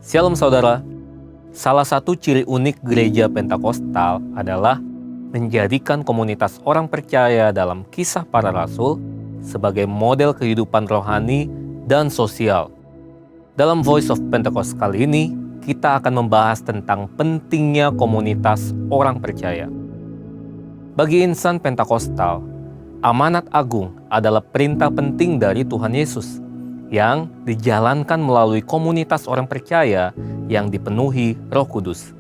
Shalom saudara, salah satu ciri unik gereja Pentakosta adalah menjadikan komunitas orang percaya dalam Kisah Para Rasul sebagai model kehidupan rohani dan sosial. Dalam Voice of Pentecost kali ini, kita akan membahas tentang pentingnya komunitas orang percaya. Bagi insan Pentakostal, amanat agung adalah perintah penting dari Tuhan Yesus yang dijalankan melalui komunitas orang percaya yang dipenuhi Roh Kudus.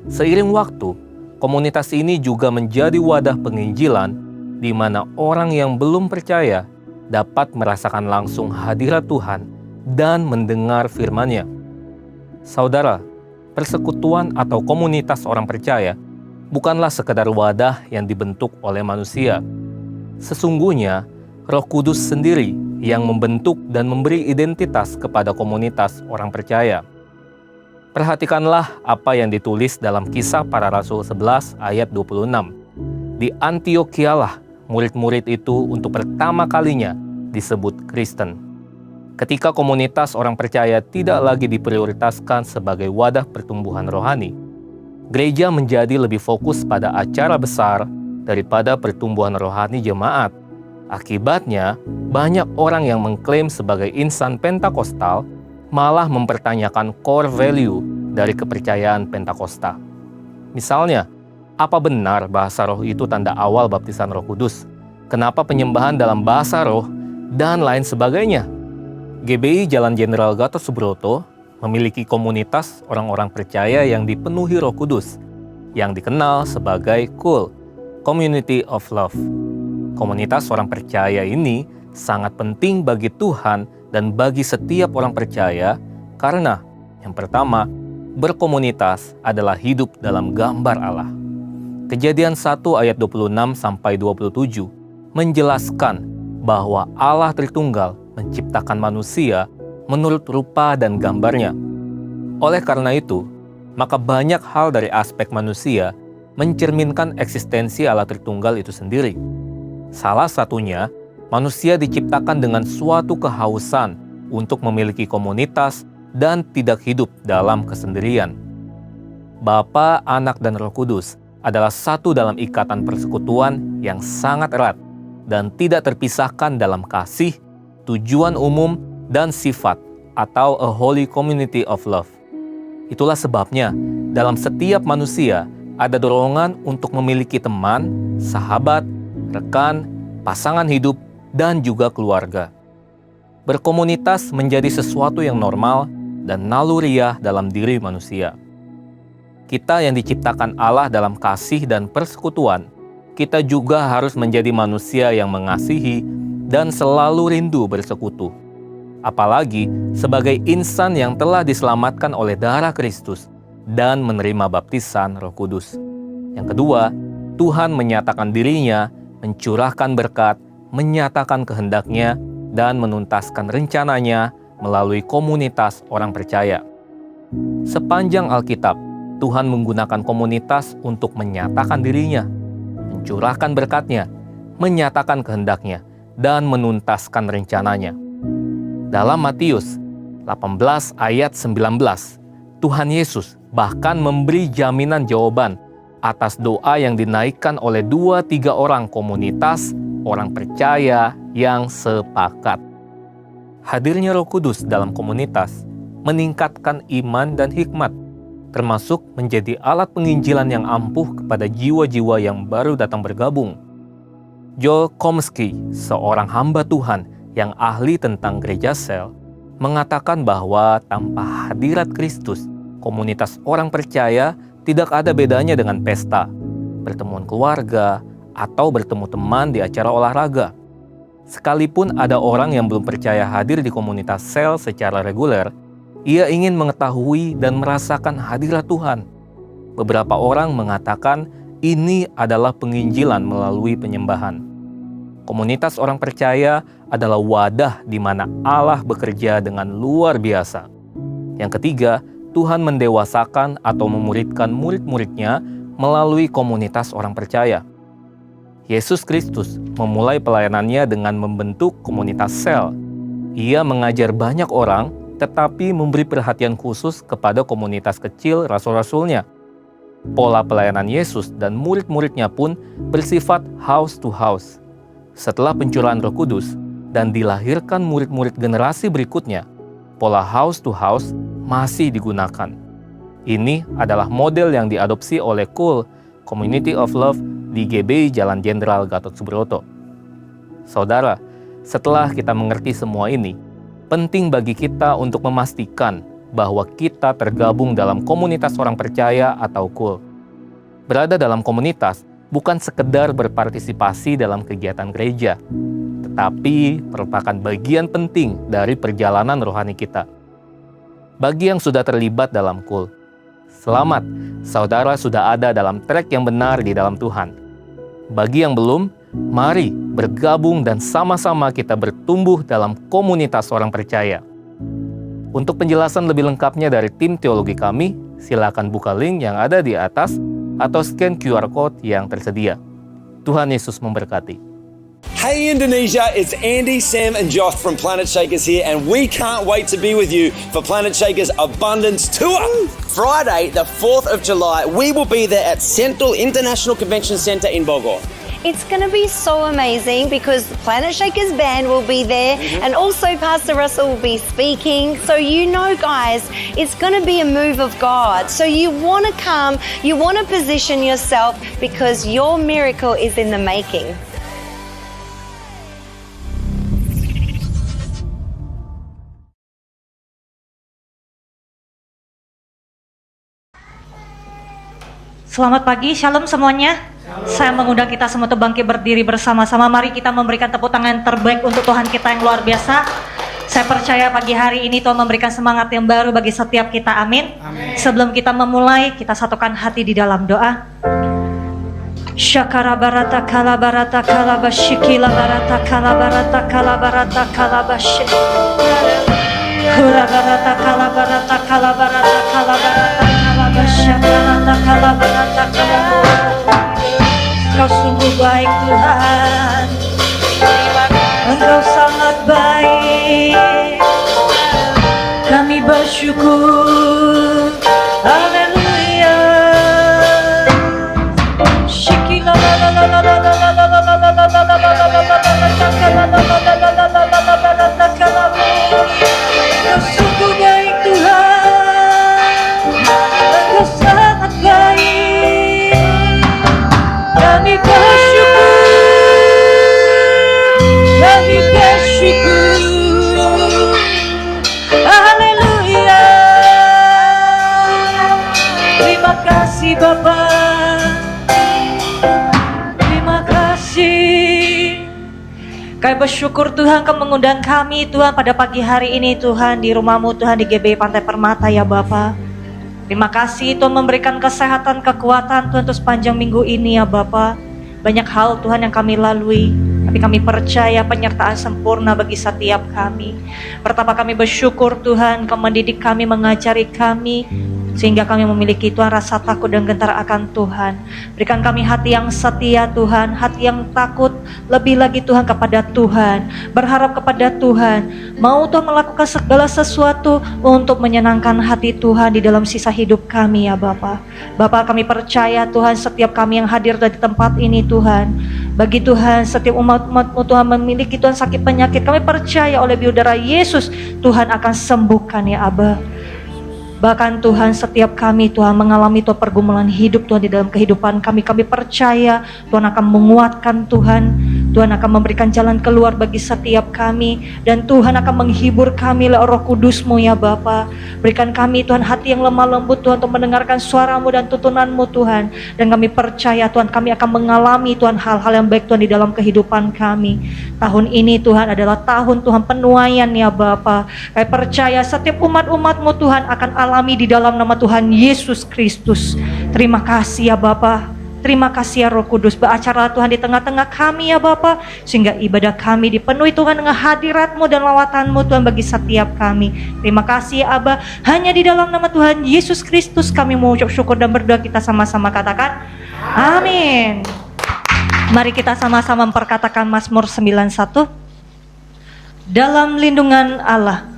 Seiring waktu, komunitas ini juga menjadi wadah penginjilan di mana orang yang belum percaya dapat merasakan langsung hadirat Tuhan dan mendengar firman-Nya. Saudara, persekutuan atau komunitas orang percaya bukanlah sekadar wadah yang dibentuk oleh manusia. Sesungguhnya, Roh Kudus sendiri yang membentuk dan memberi identitas kepada komunitas orang percaya. Perhatikanlah apa yang ditulis dalam Kisah Para Rasul 11 ayat 26. Di Antiochialah murid-murid itu untuk pertama kalinya disebut Kristen. Ketika komunitas orang percaya tidak lagi diprioritaskan sebagai wadah pertumbuhan rohani, gereja menjadi lebih fokus pada acara besar daripada pertumbuhan rohani jemaat. Akibatnya, banyak orang yang mengklaim sebagai insan Pentakostal malah mempertanyakan core value dari kepercayaan Pentakosta. Misalnya, apa benar bahasa roh itu tanda awal baptisan Roh Kudus? Kenapa penyembahan dalam bahasa roh? Dan lain sebagainya. GBI Jalan Jenderal Gatot Subroto memiliki komunitas orang-orang percaya yang dipenuhi Roh Kudus, yang dikenal sebagai KUL, Community of Love. Komunitas orang percaya ini sangat penting bagi Tuhan dan bagi setiap orang percaya karena yang pertama, berkomunitas adalah hidup dalam gambar Allah. Kejadian 1 ayat 26-27 menjelaskan bahwa Allah Tritunggal menciptakan manusia menurut rupa dan gambarnya. Oleh karena itu, maka banyak hal dari aspek manusia mencerminkan eksistensi Allah Tritunggal itu sendiri. Salah satunya, manusia diciptakan dengan suatu kehausan untuk memiliki komunitas dan tidak hidup dalam kesendirian. Bapa, Anak, dan Roh Kudus adalah satu dalam ikatan persekutuan yang sangat erat dan tidak terpisahkan dalam kasih, tujuan umum, dan sifat atau a holy community of love. Itulah sebabnya dalam setiap manusia ada dorongan untuk memiliki teman, sahabat, rekan, pasangan hidup, dan juga keluarga. Berkomunitas menjadi sesuatu yang normal dan naluriah dalam diri manusia. Kita yang diciptakan Allah dalam kasih dan persekutuan, kita juga harus menjadi manusia yang mengasihi dan selalu rindu bersekutu. Apalagi sebagai insan yang telah diselamatkan oleh darah Kristus dan menerima baptisan Roh Kudus. Yang kedua, Tuhan menyatakan dirinya, mencurahkan berkat, menyatakan kehendaknya, dan menuntaskan rencananya melalui komunitas orang percaya. Sepanjang Alkitab, Tuhan menggunakan komunitas untuk menyatakan dirinya, mencurahkan berkatnya, menyatakan kehendaknya, dan menuntaskan rencananya. Dalam Matius 18 ayat 19, Tuhan Yesus bahkan memberi jaminan jawaban atas doa yang dinaikkan oleh 2-3 orang komunitas orang percaya yang sepakat. Hadirnya Roh Kudus dalam komunitas meningkatkan iman dan hikmat, termasuk menjadi alat penginjilan yang ampuh kepada jiwa-jiwa yang baru datang bergabung. Joel Komsky, seorang hamba Tuhan yang ahli tentang gereja sel, mengatakan bahwa tanpa hadirat Kristus, komunitas orang percaya tidak ada bedanya dengan pesta, pertemuan keluarga, atau bertemu teman di acara olahraga. Sekalipun ada orang yang belum percaya hadir di komunitas sel secara reguler, ia ingin mengetahui dan merasakan hadirat Tuhan. Beberapa orang mengatakan ini adalah penginjilan melalui penyembahan. Komunitas orang percaya adalah wadah di mana Allah bekerja dengan luar biasa. Yang ketiga, Tuhan mendewasakan atau memuridkan murid-muridnya melalui komunitas orang percaya. Yesus Kristus memulai pelayanannya dengan membentuk komunitas sel. Ia mengajar banyak orang tetapi memberi perhatian khusus kepada komunitas kecil rasul-rasulnya. Pola pelayanan Yesus dan murid-muridnya pun bersifat house to house. Setelah pencurahan Roh Kudus dan dilahirkan murid-murid generasi berikutnya, pola house to house masih digunakan. Ini adalah model yang diadopsi oleh KUL, Community of Love di GBI Jalan Jenderal Gatot Subroto. Saudara, setelah kita mengerti semua ini, penting bagi kita untuk memastikan bahwa kita tergabung dalam komunitas orang percaya atau KUL. Berada dalam komunitas bukan sekedar berpartisipasi dalam kegiatan gereja, tetapi merupakan bagian penting dari perjalanan rohani kita. Bagi yang sudah terlibat dalam KUL, selamat, saudara sudah ada dalam trek yang benar di dalam Tuhan. Bagi yang belum, mari bergabung dan sama-sama kita bertumbuh dalam komunitas orang percaya. Untuk penjelasan lebih lengkapnya dari tim teologi kami, silakan buka link yang ada di atas atau scan QR Code yang tersedia. Tuhan Yesus memberkati. Hey Indonesia, it's Andy, Sam and Josh from Planet Shakers here, and we can't wait to be with you for Planet Shakers Abundance Tour. Friday, the 4th of July, we will be there at Central International Convention Centre in Bogor. It's going to be so amazing because the Planet Shakers band will be there and also Pastor Russell will be speaking. So guys, it's going to be a move of God. So you want to come, you want to position yourself because your miracle is in the making. Selamat pagi, shalom semuanya. Saya mengundang kita semua untuk bangkit berdiri bersama-sama. Mari kita memberikan tepuk tangan terbaik untuk Tuhan kita yang luar biasa. Saya percaya pagi hari ini Tuhan memberikan semangat yang baru bagi setiap kita, amin. Sebelum kita memulai, kita satukan hati di dalam doa. Syakara barata kala barata kala bashikila barata kala barata kala barata kala bashik. Kura barata kala barata kala barata kala barata kala basyakarata kala barata kala. Engkau sungguh baik Tuhan, Engkau sangat baik, kami bersyukur, haleluya. Shikila la la la la la la la la la la la la la la la la. Engkau sungguh baik Tuhan, Engkau sangat baik, kami bersyukur, kami bersyukur, haleluya. Terima kasih Bapa, terima kasih. Kami bersyukur Tuhan Kau mengundang kami Tuhan pada pagi hari ini Tuhan di rumah-Mu Tuhan di GBI Pantai Permata ya Bapa. Terima kasih Tuhan memberikan kesehatan, kekuatan Tuhan untuk sepanjang minggu ini ya Bapa. Banyak hal Tuhan yang kami lalui, tapi kami percaya penyertaan sempurna bagi setiap kami. Pertama kami bersyukur Tuhan Kau mendidik kami, mengajari kami, sehingga kami memiliki Tuhan rasa takut dan gentar akan Tuhan. Berikan kami hati yang setia Tuhan, hati yang takut lebih lagi Tuhan kepada Tuhan, berharap kepada Tuhan, mau Tuhan melakukan segala sesuatu untuk menyenangkan hati Tuhan di dalam sisa hidup kami ya Bapa. Bapa kami percaya Tuhan setiap kami yang hadir di tempat ini Tuhan, bagi Tuhan setiap umat-umat-Mu Tuhan memiliki Tuhan sakit penyakit, kami percaya oleh biudara Yesus Tuhan akan sembuhkan ya Aba. Bahkan Tuhan setiap kami Tuhan mengalami Tuhan pergumulan hidup Tuhan di dalam kehidupan kami. Kami percaya Tuhan akan menguatkan Tuhan. Tuhan akan memberikan jalan keluar bagi setiap kami. Dan Tuhan akan menghibur kami lewat Roh Kudus-Mu ya Bapa. Berikan kami Tuhan hati yang lemah lembut Tuhan untuk mendengarkan suara-Mu dan tuntunan-Mu Tuhan. Dan kami percaya Tuhan kami akan mengalami Tuhan hal-hal yang baik Tuhan di dalam kehidupan kami. Tahun ini Tuhan adalah tahun Tuhan penuaian ya Bapa. Kami percaya setiap umat-umat-Mu Tuhan akan alami di dalam nama Tuhan Yesus Kristus. Terima kasih ya Bapa. Terima kasih ya Roh Kudus, beracara Tuhan di tengah-tengah kami ya Bapa, sehingga ibadah kami dipenuhi Tuhan dengan hadirat-Mu dan lawatan-Mu Tuhan bagi setiap kami. Terima kasih ya Aba, hanya di dalam nama Tuhan Yesus Kristus kami mengucap syukur dan berdoa. Kita sama-sama katakan amin. Mari kita sama-sama memperkatakan Mazmur 91. Dalam lindungan Allah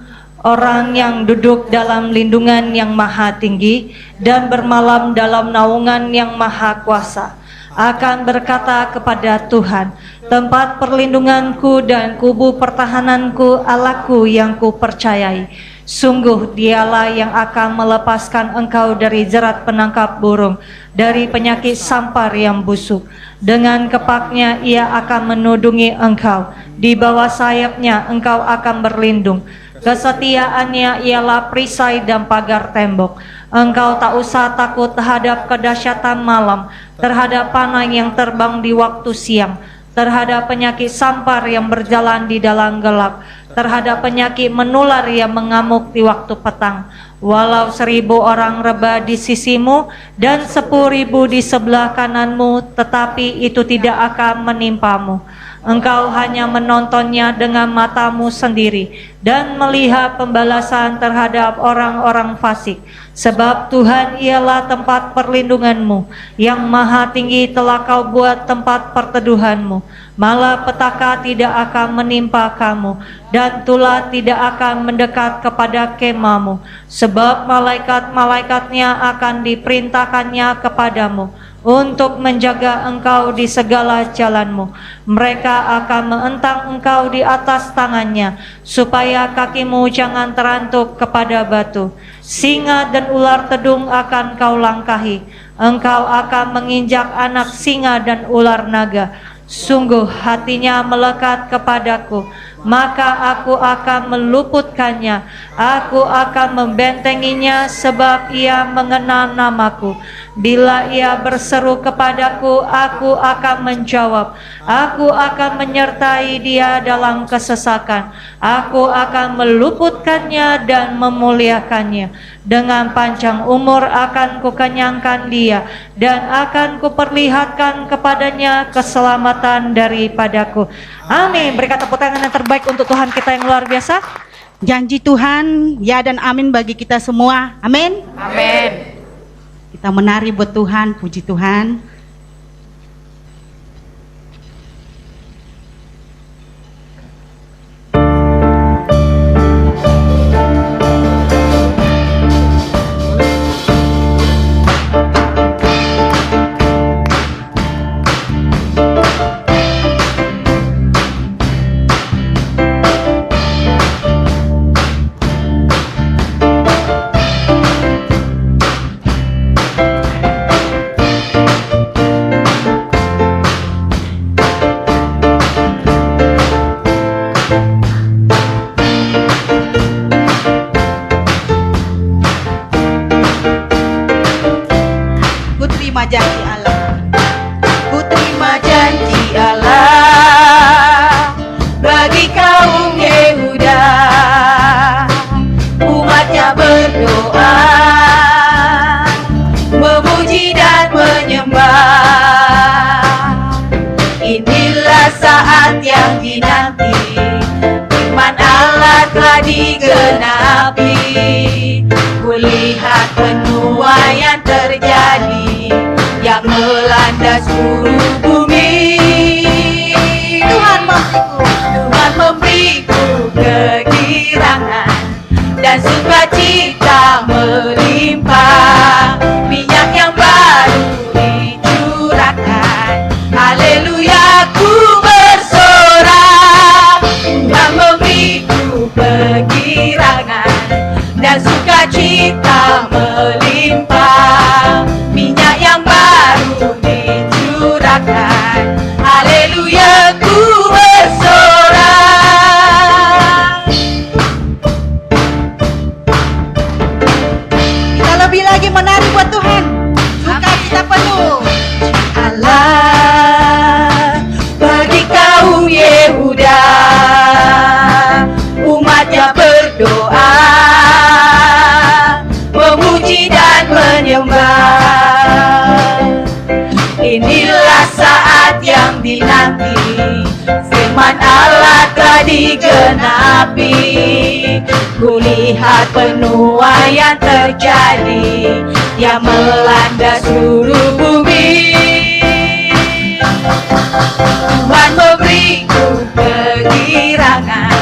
orang yang duduk dalam lindungan yang maha tinggi dan bermalam dalam naungan yang maha kuasa akan berkata kepada Tuhan, tempat perlindunganku dan kubu pertahananku, Allahku yang kupercayai. Sungguh dialah yang akan melepaskan engkau dari jerat penangkap burung, dari penyakit sampar yang busuk. Dengan kepaknya ia akan menudungi engkau, di bawah sayapnya engkau akan berlindung. Kesetiaannya ialah perisai dan pagar tembok. Engkau tak usah takut terhadap kedahsyatan malam, terhadap panah yang terbang di waktu siang, terhadap penyakit sampar yang berjalan di dalam gelap, terhadap penyakit menular yang mengamuk di waktu petang. Walau 1000 orang rebah di sisimu dan 10.000 di sebelah kananmu, tetapi itu tidak akan menimpamu. Engkau hanya menontonnya dengan matamu sendiri dan melihat pembalasan terhadap orang-orang fasik. Sebab Tuhan ialah tempat perlindunganmu, yang maha tinggi telah kau buat tempat perteduhanmu. Malapetaka tidak akan menimpa kamu, dan tulah tidak akan mendekat kepada kemahmu. Sebab malaikat-malaikatnya akan diperintahkannya kepadamu untuk menjaga engkau di segala jalanmu. Mereka akan menentang engkau di atas tangannya, supaya kakimu jangan terantuk kepada batu. Singa dan ular tedung akan kau langkahi. Engkau akan menginjak anak singa dan ular naga. Sungguh hatinya melekat kepadaku, maka aku akan meluputkannya. Aku akan membentenginya sebab ia mengenal namaku. Bila ia berseru kepadaku, aku akan menjawab. Aku akan menyertai dia dalam kesesakan. Aku akan meluputkannya dan memuliakannya. Dengan panjang umur akan kukenyangkan dia, dan akan kuperlihatkan kepadanya keselamatan daripadaku. Amin. Berikan tepuk tangan yang terbaik untuk Tuhan kita yang luar biasa. Janji Tuhan, ya dan amin bagi kita semua. Amin. Amin. Kita menari buat Tuhan, puji Tuhan. Janji Allah, ku terima janji Allah bagi kaum Yehuda. Umatnya berdoa, memuji dan menyembah. Inilah saat yang dinanti, firman Allah telah digenapi. Kulihat penuaian terjadi yang melanda seluruh bumi. Tuhan memberiku kegirangan dan sukacita melimpah. Minyak yang baru dicurahkan, haleluya ku bersorak. Tuhan memberiku kegirangan dan sukacita melimpah. Minyak yang baru dicurahkan, haleluya ku bersorak. Kita lebih lagi menari buat Tuhan, sukacita penuh. Allah bagi kaum Yehuda, umatnya berdoa, memuji dan menyembah. Inilah saat yang dinanti, firman Allah telah digenapi. Kulihat penuaian terjadi yang melanda seluruh bumi. Tuhan memberiku kegirangan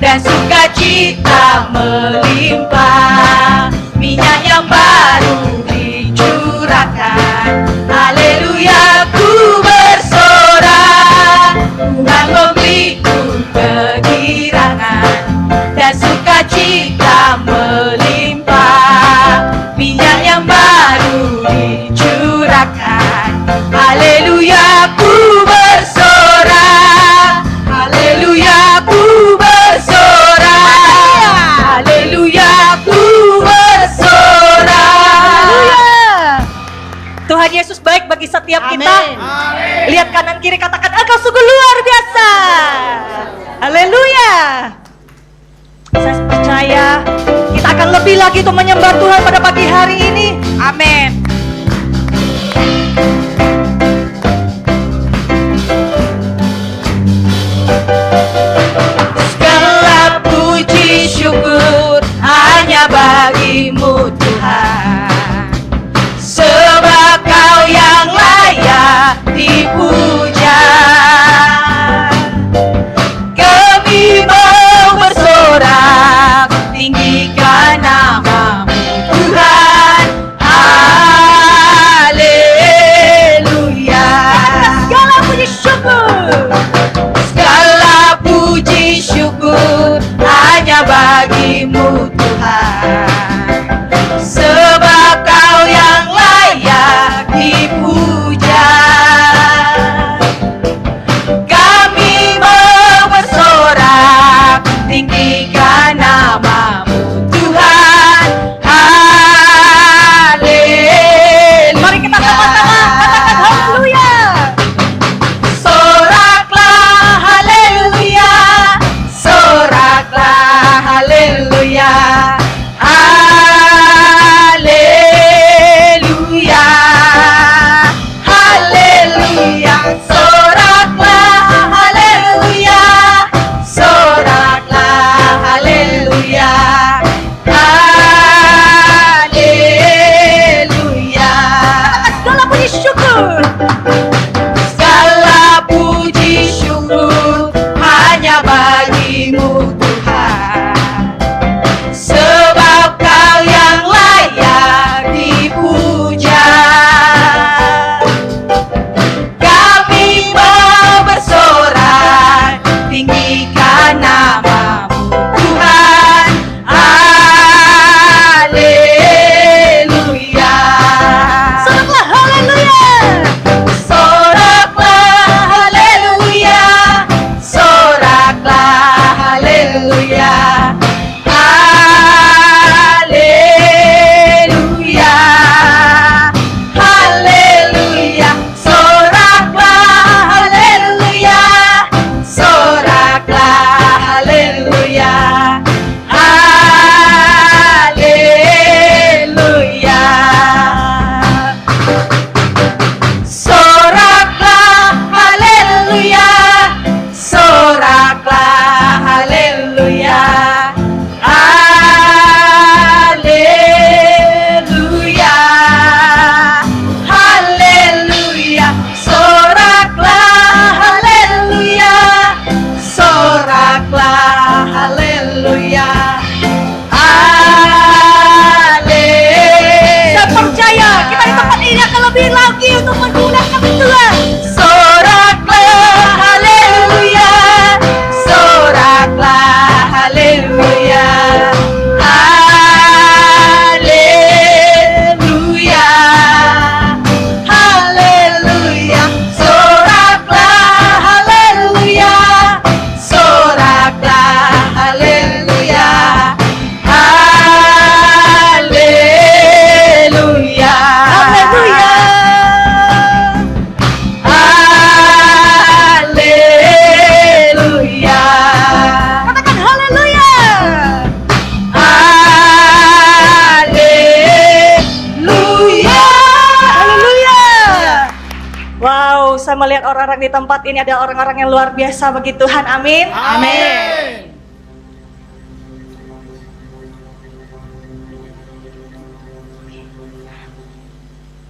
dan sukacita melimpah, minyak yang baru dicurahkan. Haleluya, ku bersorak, Tuhan memberiku kegirangan dan sukacita melimpah, minyak yang baru dicurahkan. Haleluya, ku bersorak, haleluya, ku bersorak, haleluya, ku bersorak. Tuhan Yesus baik bagi setiap kita. Lihat kanan kiri, katakan engkau sungguh luar biasa. Haleluya. Saya percaya kita akan lebih lagi untuk menyembah Tuhan pada pagi hari ini. Amin. Segala puji syukur hanya bagimu Tuhan, sebab Kau yang layak dipuja. Kami mau bersorak, tinggikan nama-Mu Tuhan. Haleluya. Segala puji syukur, segala puji syukur hanya bagimu Tuhan, sebab Kau yang layak dipuja. Kami mau bersorak, tinggikan nama-Mu Tuhan. Haleluya. Mari kita sama-sama katakan haleluya. Soraklah haleluya, soraklah haleluya. Haleluya, haleluya, soraklah haleluya, soraklah haleluya. Haleluya. Segala puji syukur, segala puji syukur hanya bagimu Tuhan, sebab Kau yang layak dipuja. Kami mau bersorak, tinggikan nama-Mu Tuhan. Haleluya. Soraklah haleluya, soraklah haleluya, soraklah haleluya. Haleluya, haleluya, soraklah haleluya, soraklah haleluya. Haleluya. Soraklah haleluya, soraklah haleluya. Haleluya, haleluya, soraklah haleluya, soraklah haleluya. Saya percaya kita di tempat ini akan lebih lagi untuk menggunakan Tuhan. Soraklah haleluya, soraklah haleluya. Haleluya, haleluya, soraklah haleluya, soraklah haleluya. Haleluya, haleluya, haleluya. Katakan haleluya. Haleluya, haleluya. Wow, saya melihat orang-orang di tempat ini ada orang-orang yang luar biasa bagi Tuhan. Amin. Amin.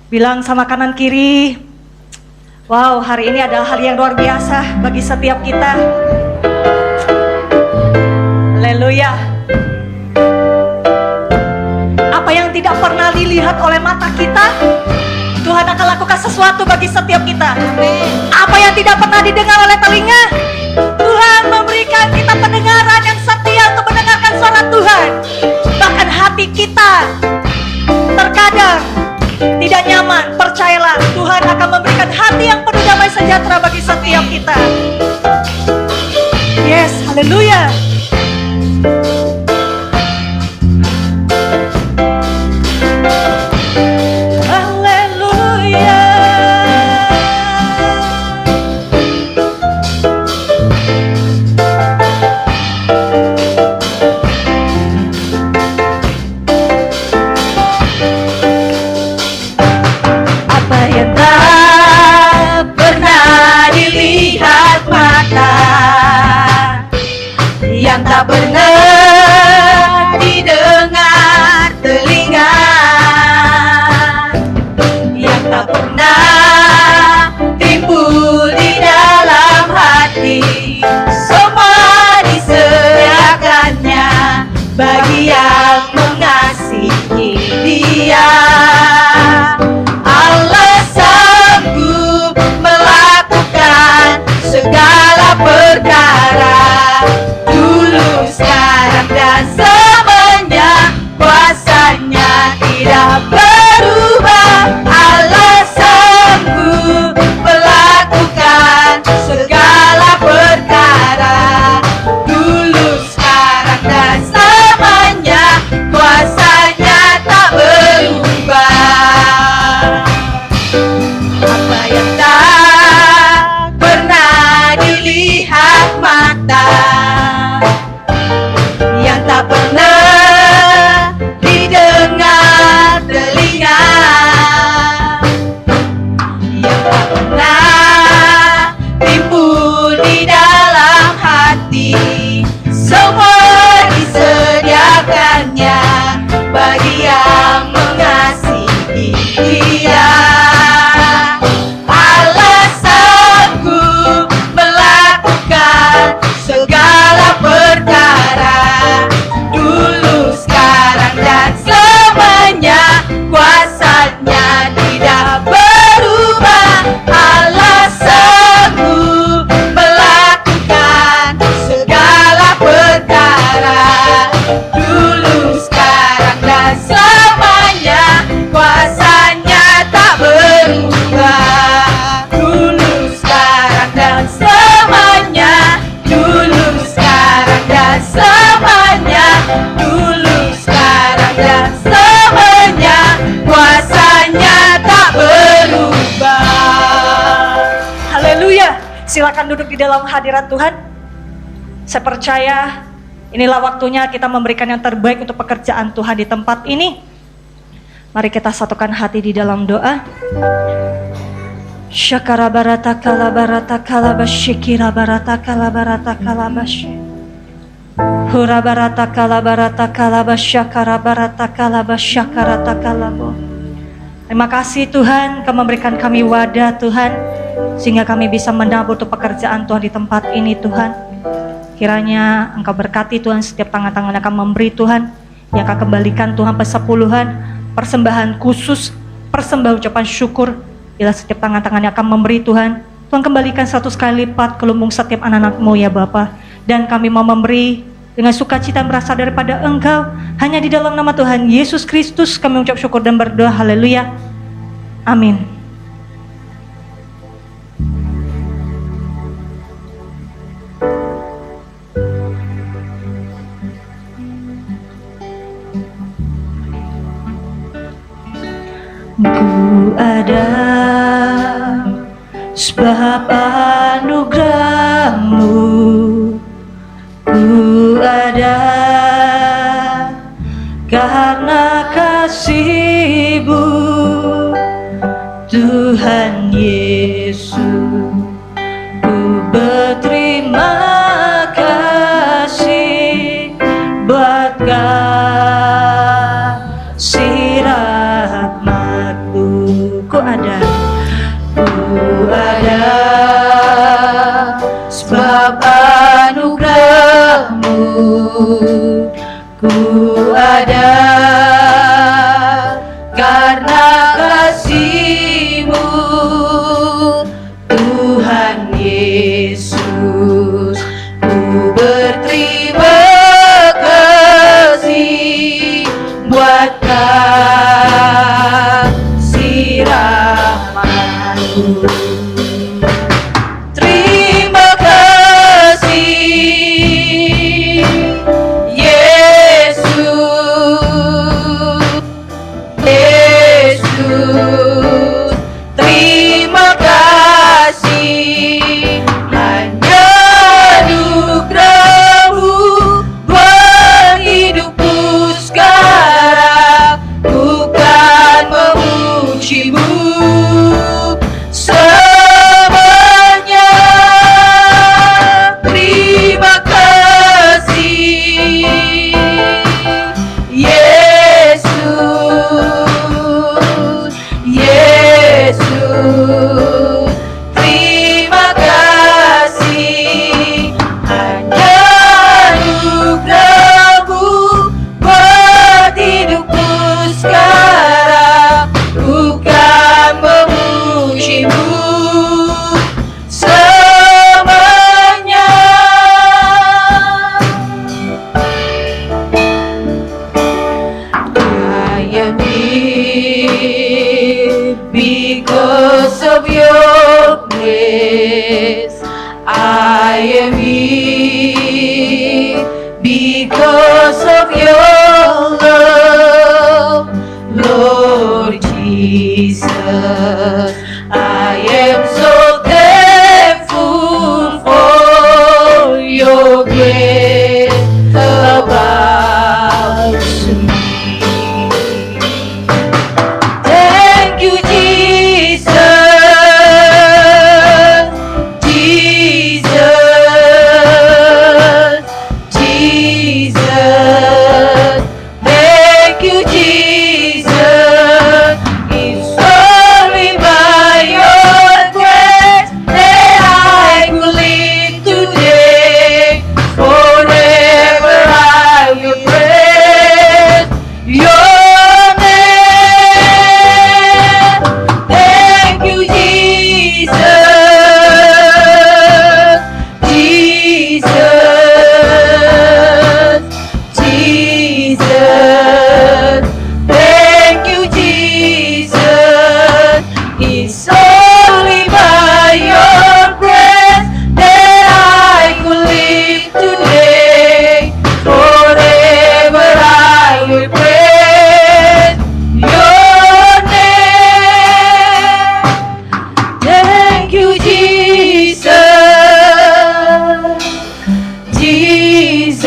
Bilang sama kanan kiri, wow, hari ini adalah hari yang luar biasa bagi setiap kita. Haleluya. tidak pernah dilihat oleh mata kita, Tuhan akan lakukan sesuatu bagi setiap kita. Apa yang tidak pernah didengar oleh telinga, Tuhan memberikan kita pendengaran yang setia untuk mendengarkan suara Tuhan. Bahkan hati kita terkadang tidak nyaman, percayalah Tuhan akan memberikan hati yang penuh damai sejahtera bagi setiap kita. Yes, haleluya. Yang tak pernah didengar telinga, yang tak pernah timbul di dalam hati, semua disediakannya bagi yang mengasihi Dia. Allah sanggup melakukan segala perkara, sekarang dan semenjak, kuasanya tidak berubah. Allah sanggup melakukan segala perkara, dulu, sekarang dan semenjak, kuasanya tak berubah. Apa yang tak pernah dilihat mata, yang tak pernah didengar telinga, yang tak pernah timbul di dalam hati, semua disediakannya bagi yang mengasihi Dia. Allah sanggup melakukan segala perkara, dulu, sekarang dan semenjak, kuasanya tidak berubah. Allah sanggup melakukan segala perkara, dulu, sekarang dan semenjak, kuasanya tak berubah. Dulu, sekarang dan semenjak, dulu, sekarang dan semenjak, dulu, sekarang dan semenjak, kuasanya tak berubah. Haleluya. Silakan duduk di dalam hadirat Tuhan. Saya percaya inilah waktunya kita memberikan yang terbaik untuk pekerjaan Tuhan di tempat ini. Mari kita satukan hati di dalam doa. Syakara barata kala barata kala basyikira barata kala barata kala basy. Hura barata kala basyakara barata kala basyakara takalabo. Terima kasih Tuhan, Kau memberikan kami wadah Tuhan, sehingga kami bisa menabur untuk pekerjaan Tuhan di tempat ini Tuhan. Kiranya Engkau berkati Tuhan setiap tangan-tangan yang akan memberi Tuhan, yang akan kembalikan Tuhan persepuluhan, persembahan khusus, persembahan ucapan syukur. Bila setiap tangan-tangan yang akan memberi Tuhan, Tuhan kembalikan 100 kali lipat ke lumbung setiap anak-anak-Mu ya Bapa. Dan kami mau memberi dengan sukacita berasal daripada Engkau. Hanya di dalam nama Tuhan Yesus Kristus kami ucap syukur dan berdoa. Haleluya. Amin. Ku ada sebab anugerah-Mu, ku ada karena kasih-Mu, Tuhan Yesus. Ku berterima kasih buat kasih rahmat-Mu. Ku ada sebab anugerah-Mu, ku ada Yesus, terima kasih. Hanya anugerah-Mu buat hidupku sekarang. Ku kan memuji-Mu selamanya. Terima kasih, Yesus, Yesus. Terima kasih. Hanya anugerah-Mu buat hidupku sekarang. Ku kan memuji-Mu selamanya. I am here because of your grace. I am here because of your love, Lord Jesus. I am so thankful for your grace about me. Thank you, Jesus, Jesus, Jesus. Thank you, Jesus. It's only by your grace that I will live today. Forever I will praise your name. Thank you, Jesus, Jesus, Jesus. Thank you, Jesus. It's only by your grace that I could live today. Forever I will praise your name. Thank you, Jesus, Jesus,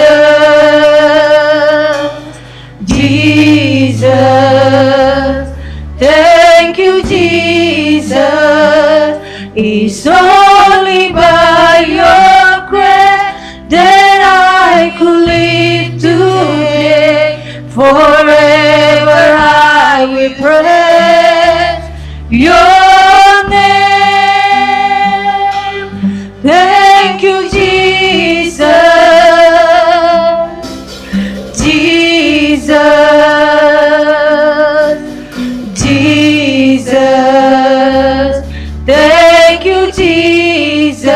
Jesus. Thank you, Jesus. It's only by your grace that I could live today. Forever I will praise your name. Thank you, Jesus, Jesus, Jesus. Thank you, Jesus.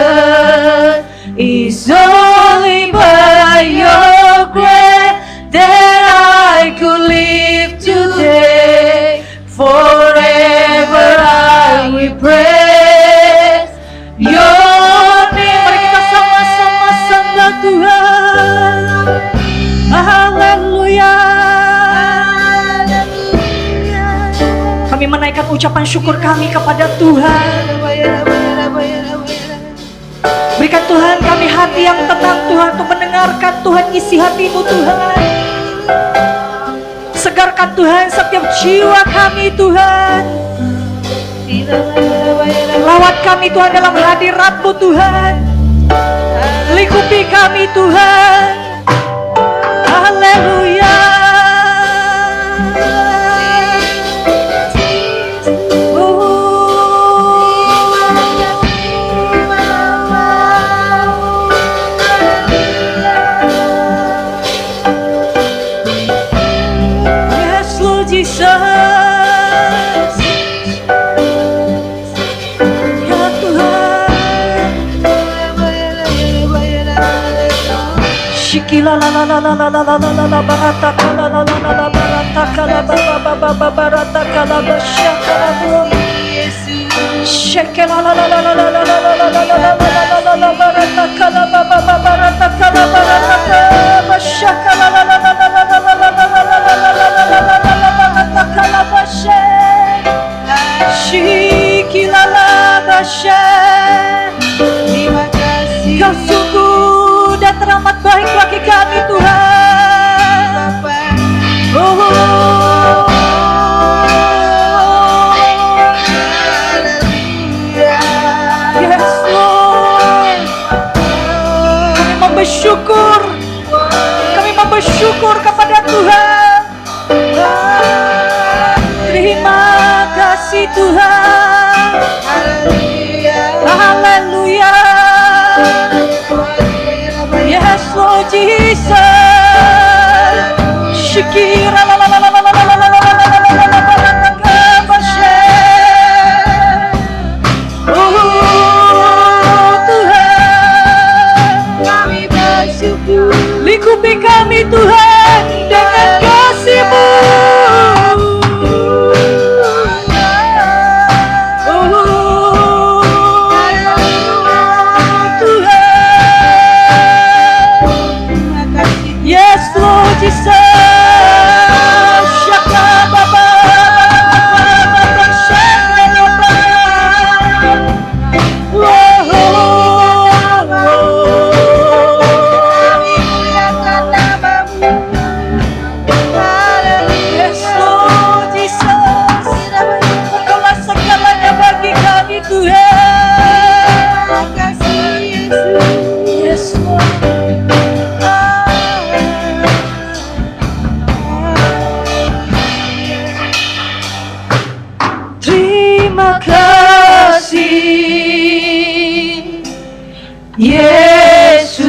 It's only by your grace that I could live today. Forever I will praise your name. Mari kita sama-sama sembah Tuhan. Haleluya. Kami menaikkan ucapan syukur kami kepada Tuhan. Berikan Tuhan kami hati yang tenang Tuhan, untuk mendengarkan Tuhan isi hati-Mu Tuhan. Segarkan Tuhan setiap jiwa kami Tuhan. Lawat kami Tuhan dalam hadirat-Mu Tuhan. Lingkupi kami Tuhan. Haleluya. Yes, Lord Jesus. Ya Tuhan. Shikila la la la la la la la la la la barata kala la la la la barata kala ba ba ba ba ba barata kala ba shakala bu. Shakala la la la la la la la la la la la la la la barata kala ba ba ba barata kala barata ba shakala la la la la la la la la la la la la la la la la barata kala ba shak. Terima kasih Kau sungguh dan teramat baik bagi kami Tuhan. Bapa. Yes Lord. Kami mau bersyukur kepada Tuhan. Terima kasih Tuhan. Haleluya. Yes Lord Jesus. Shikira la la la la la la la la la la la la la la la. Lingkupi kami Tuhan dengan kasih-Mu. Tuhan. Yes Lord Jesus. Shaka Baba. Terima kasih Yesus.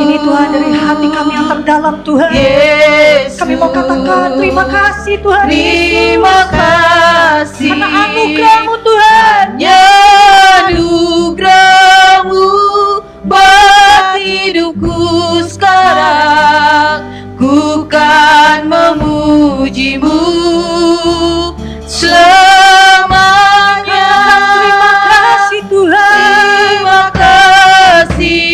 Ini Tuhan dari hati kami yang terdalam Tuhan. Yesus. Kami mau katakan terima kasih Tuhan. Terima kasih karena anugerah-Mu Tuhan. Anugerah-Mu buat hidupku sekarang. Ku kan memuji-Mu selamanya. Terima kasih Tuhan. Terima kasih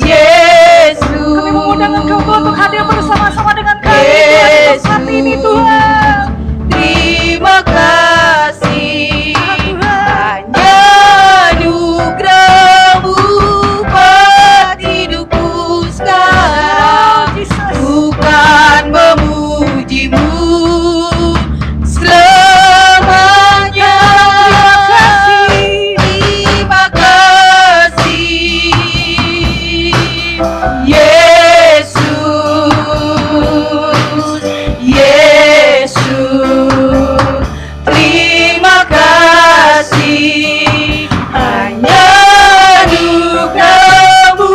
Yesus. Kami mengundang Engkau untuk hadir bersama-sama dengan kami Tuhan saat ini Tuhan. Terima kasih hanya anugerah-Mu buat hidupku sekarang. Bukan memuji-Mu selamanya. Terima kasih Yesus. Yesus. Terima kasih hanya anugerah-Mu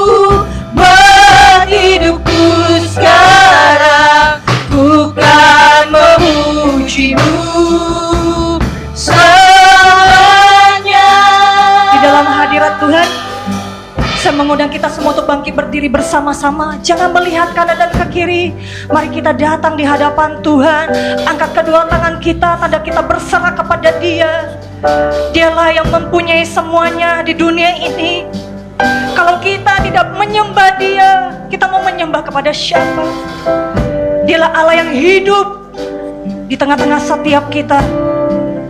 buat hidupku sekarang. Bukan memuji-Mu selamanya. Di dalam hadirat Tuhan, saya mengundang kita semua untuk bangkit berdiri bersama-sama. Jangan melihat kanan dan ke kiri. Mari kita datang di hadapan Tuhan. Angkat kedua tangan kita, tanda kita berserah kepada Dia. Dialah yang mempunyai semuanya di dunia ini. Kalau kita tidak menyembah Dia, kita mau menyembah kepada siapa? Dialah Allah yang hidup di tengah-tengah setiap kita.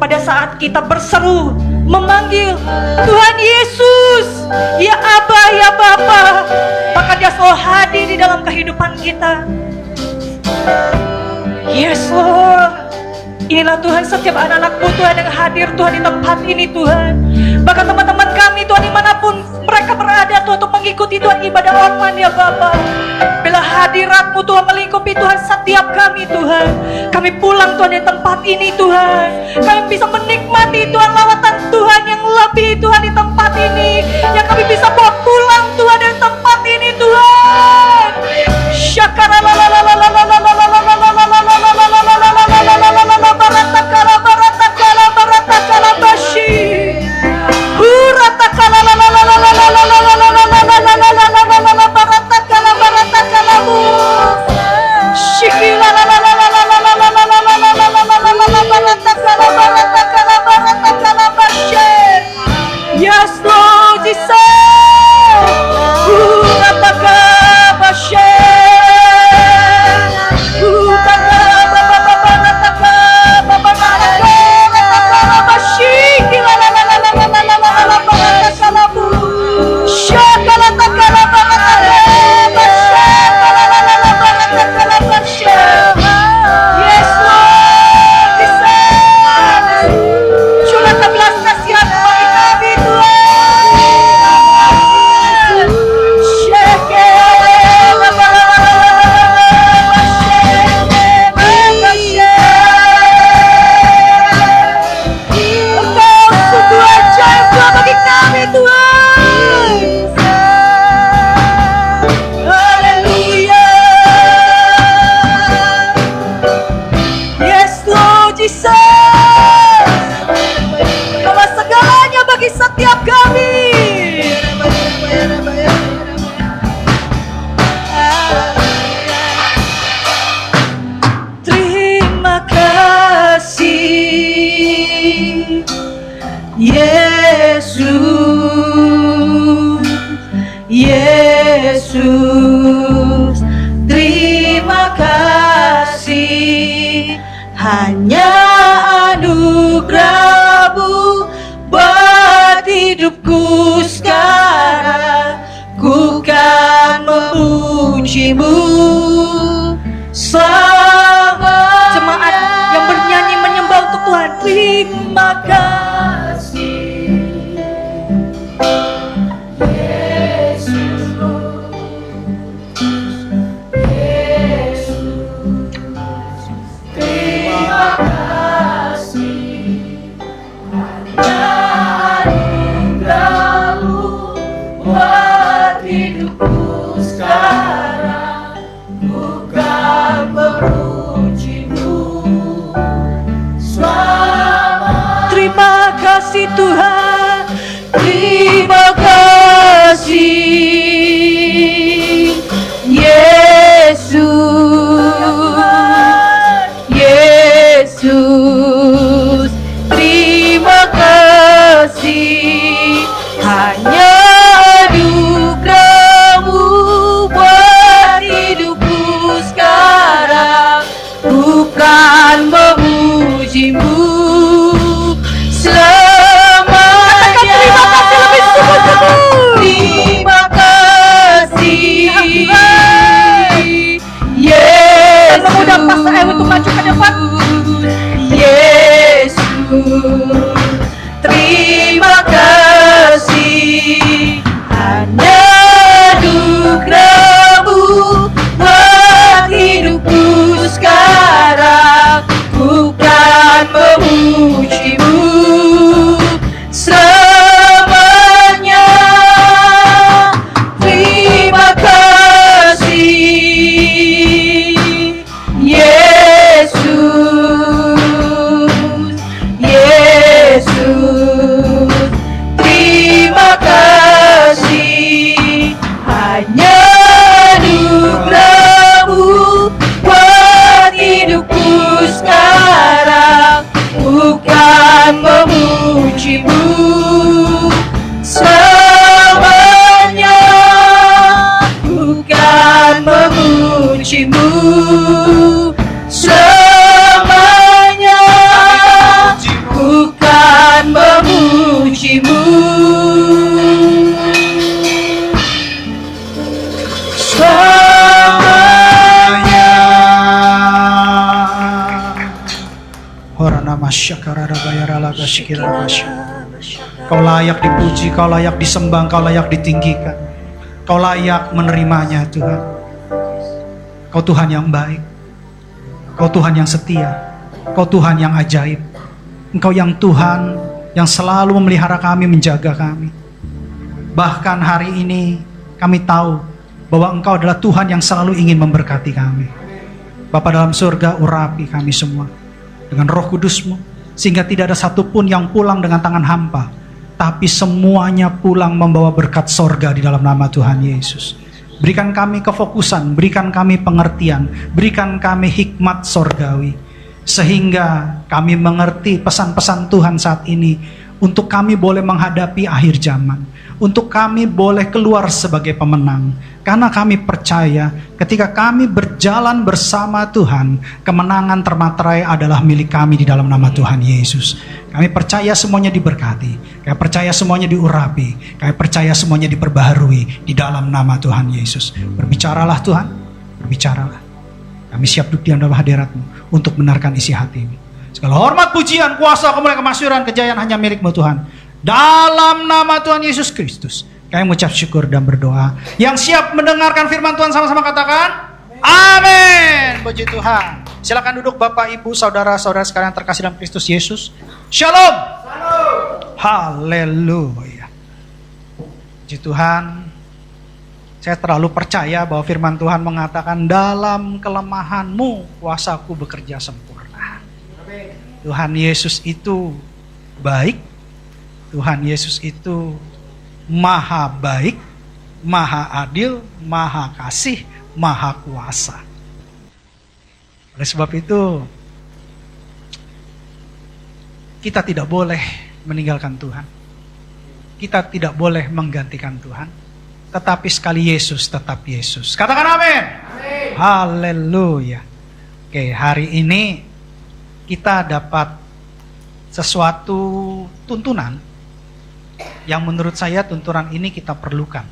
Pada saat kita berseru, memanggil Tuhan Yesus, ya Aba, ya Bapa, maka Dia selalu hadir di dalam kehidupan kita. Yes Lord. Inilah Tuhan setiap anak-anak-Mu Tuhan yang hadir Tuhan di tempat ini Tuhan. Bahkan teman-teman kami Tuhan dimanapun mereka berada Tuhan untuk mengikuti Tuhan ibadah online ya Bapa. Bila hadirat-Mu Tuhan melingkupi Tuhan setiap kami Tuhan. Kami pulang Tuhan di tempat ini Tuhan. Kami bisa menikmati Tuhan lawatan Tuhan yang lebih Tuhan di tempat ini. Yang kami bisa bawa pulang Tuhan dari tempat ini Tuhan. Syakara la la la la la la la la la la la la la la la la barata kala bashi. Urata kala la la la la la la la la la la la la la la la barata kala mu. Shikila la la la la la la la la la la la la la la barata kala bashi. Yes Lord Jesus. Yesus, terima kasih. Hanya anugerah-Mu buat hidupku sekarang. Ku kan memuji-Mu selamanya. Jemaat yang bernyanyi menyembah untuk Tuhan, Terima kasih. terima kasih Tuhan. Terima kasih Yesus, Yesus, terima kasih. Hanya anugerah-Mu buat hidupku sekarang. Bukan memuji-Mu selamanya. Terima kasih Yesus. Memudah pastor Ewi untuk maju ke depan. Yesus, terima kasih. Hanya anugerah-Mu buat hidupku sekarang. Bukan memuji-Mu selamanya. Terima kasih Yesus, Yesus, terima kasih. Hanya anugerah-Mu buat hidupku sekarang. Bukan memuji-Mu selamanya. Bukan memuji-Mu selamanya. Bukan memuji-Mu selamanya. Kau layak dipuji, Kau layak disembah, Kau layak ditinggikan. Kau layak menerimanya Tuhan. Kau Tuhan yang baik, Kau Tuhan yang setia, Kau Tuhan yang ajaib. Engkau yang Tuhan yang selalu memelihara kami, menjaga kami. Bahkan hari ini kami tahu bahwa Engkau adalah Tuhan yang selalu ingin memberkati kami. Bapa dalam surga, urapi kami semua dengan Roh Kudus-Mu, sehingga tidak ada satupun yang pulang dengan tangan hampa, tapi semuanya pulang membawa berkat sorga di dalam nama Tuhan Yesus. Berikan kami kefokusan, berikan kami pengertian, berikan kami hikmat sorgawi, sehingga kami mengerti pesan-pesan Tuhan saat ini, untuk kami boleh menghadapi akhir zaman, untuk kami boleh keluar sebagai pemenang. Karena kami percaya ketika kami berjalan bersama Tuhan, kemenangan termaterai adalah milik kami di dalam nama Tuhan Yesus. Kami percaya semuanya diberkati, kami percaya semuanya diurapi, kami percaya semuanya diperbaharui di dalam nama Tuhan Yesus. Berbicaralah Tuhan, berbicaralah. Kami siap duduk di dalam hadirat-Mu untuk benarkan isi hati ini. Segala hormat, pujian, kuasa, kemuliaan, kemasyuran, kejayaan hanya milik-Mu Tuhan. Dalam nama Tuhan Yesus Kristus, kami mengucap syukur dan berdoa. Yang siap mendengarkan firman Tuhan sama-sama katakan amin. Puji Tuhan. Silakan duduk Bapak, Ibu, saudara-saudara sekalian terkasih dalam Kristus Yesus. Shalom. Haleluya. Puji Tuhan. Saya terlalu percaya bahwa firman Tuhan mengatakan dalam kelemahanmu kuasaku bekerja sempurna. Tuhan Yesus itu baik. Tuhan Yesus itu maha baik, maha adil, maha kasih, maha kuasa. Oleh sebab itu, kita tidak boleh meninggalkan Tuhan. Kita tidak boleh menggantikan Tuhan. tetapi sekali Yesus tetap Yesus. Katakan amin. Haleluya. Oke, hari ini kita dapat sesuatu tuntunan yang menurut saya tuntunan ini kita perlukan.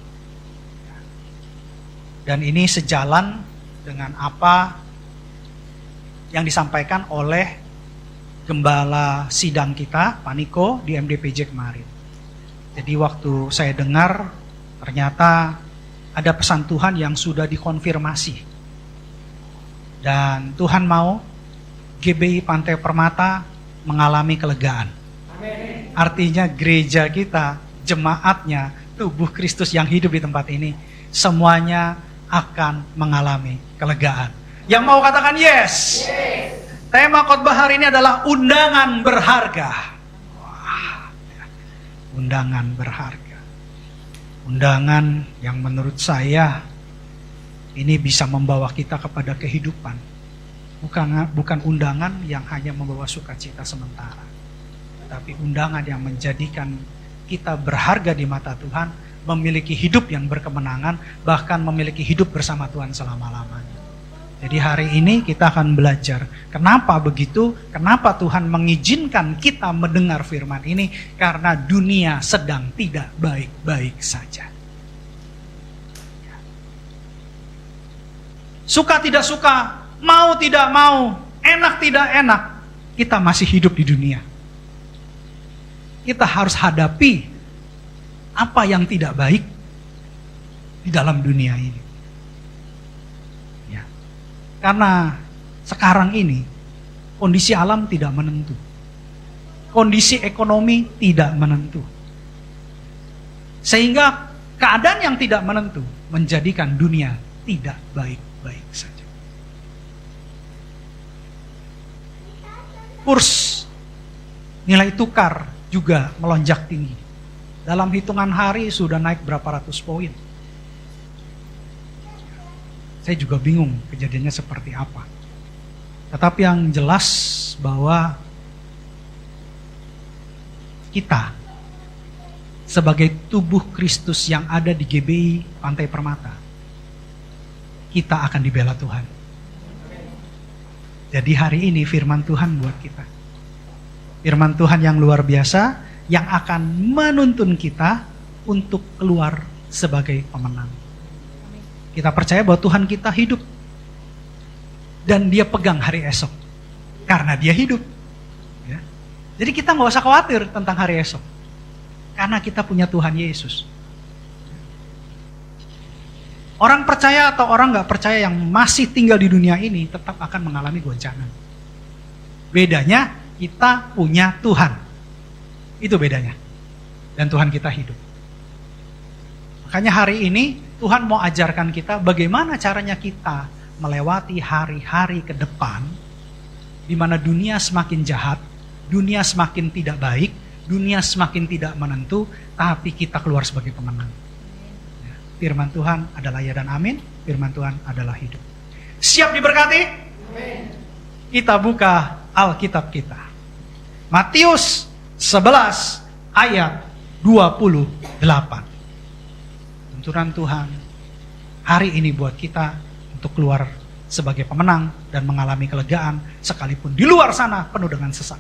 Dan ini sejalan dengan apa yang disampaikan oleh gembala sidang kita, Pak Niko, di MDPJ kemarin. Jadi waktu saya dengar, ternyata ada pesan Tuhan yang sudah dikonfirmasi. Dan Tuhan mau GBI Pantai Permata mengalami kelegaan. Artinya gereja kita, jemaatnya, tubuh Kristus yang hidup di tempat ini, semuanya akan mengalami kelegaan. Yang mau katakan yes. Tema khotbah hari ini adalah undangan berharga. Wah, undangan berharga. Undangan yang menurut saya ini bisa membawa kita kepada kehidupan. Bukan undangan yang hanya membawa sukacita sementara, tapi undangan yang menjadikan kita berharga di mata Tuhan, memiliki hidup yang berkemenangan, bahkan memiliki hidup bersama Tuhan selama-lamanya. Jadi hari ini kita akan belajar kenapa begitu, kenapa Tuhan mengizinkan kita mendengar firman ini, karena dunia sedang tidak baik-baik saja. Suka tidak suka, mau tidak mau, enak tidak enak, kita masih hidup di dunia. Kita harus hadapi apa yang tidak baik di dalam dunia ini. Ya. Karena sekarang ini kondisi alam tidak menentu. Kondisi ekonomi tidak menentu. Sehingga keadaan yang tidak menentu menjadikan dunia tidak baik-baik saja. Kurs nilai tukar juga melonjak tinggi. Dalam hitungan hari sudah naik berapa ratus poin. Saya juga bingung kejadiannya seperti apa. Tetapi yang jelas bahwa kita sebagai tubuh Kristus yang ada di GBI Pantai Permata, kita akan dibela Tuhan. Jadi hari ini firman Tuhan buat kita. Firman Tuhan yang luar biasa, yang akan menuntun kita untuk keluar sebagai pemenang. Kita percaya bahwa Tuhan kita hidup. Dan dia pegang hari esok. Karena dia hidup. Ya. Jadi kita gak usah khawatir tentang hari esok. Karena kita punya Tuhan Yesus. Orang percaya atau orang gak percaya yang masih tinggal di dunia ini tetap akan mengalami goncangan. Bedanya kita punya Tuhan. Itu bedanya. Dan Tuhan kita hidup. Makanya hari ini Tuhan mau ajarkan kita bagaimana caranya kita melewati hari-hari ke depan di mana dunia semakin jahat, dunia semakin tidak baik, dunia semakin tidak menentu, tapi kita keluar sebagai pemenang. Firman Tuhan adalah ya dan amin. Firman Tuhan adalah hidup. Siap diberkati? Amin. Kita buka Alkitab kita. Matius 11 ayat 28. Tuntunan Tuhan hari ini buat kita untuk keluar sebagai pemenang dan mengalami kelegaan sekalipun di luar sana penuh dengan sesak.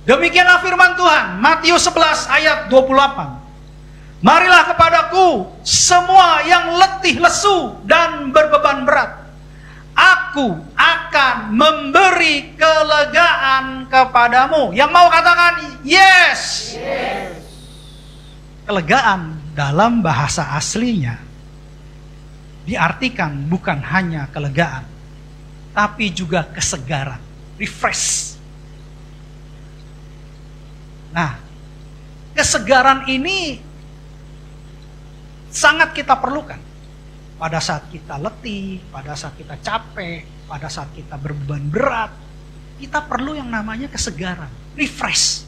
Demikianlah firman Tuhan. Matius 11 ayat 28. Marilah kepadaku semua yang letih lesu dan berbeban berat. Aku akan memberi kelegaan kepadamu. Yang mau katakan yes. Kelegaan dalam bahasa aslinya diartikan bukan hanya kelegaan, tapi juga kesegaran, refresh. Nah, kesegaran ini sangat kita perlukan pada saat kita letih, pada saat kita capek, pada saat kita berbeban berat. Kita perlu yang namanya kesegaran, refresh.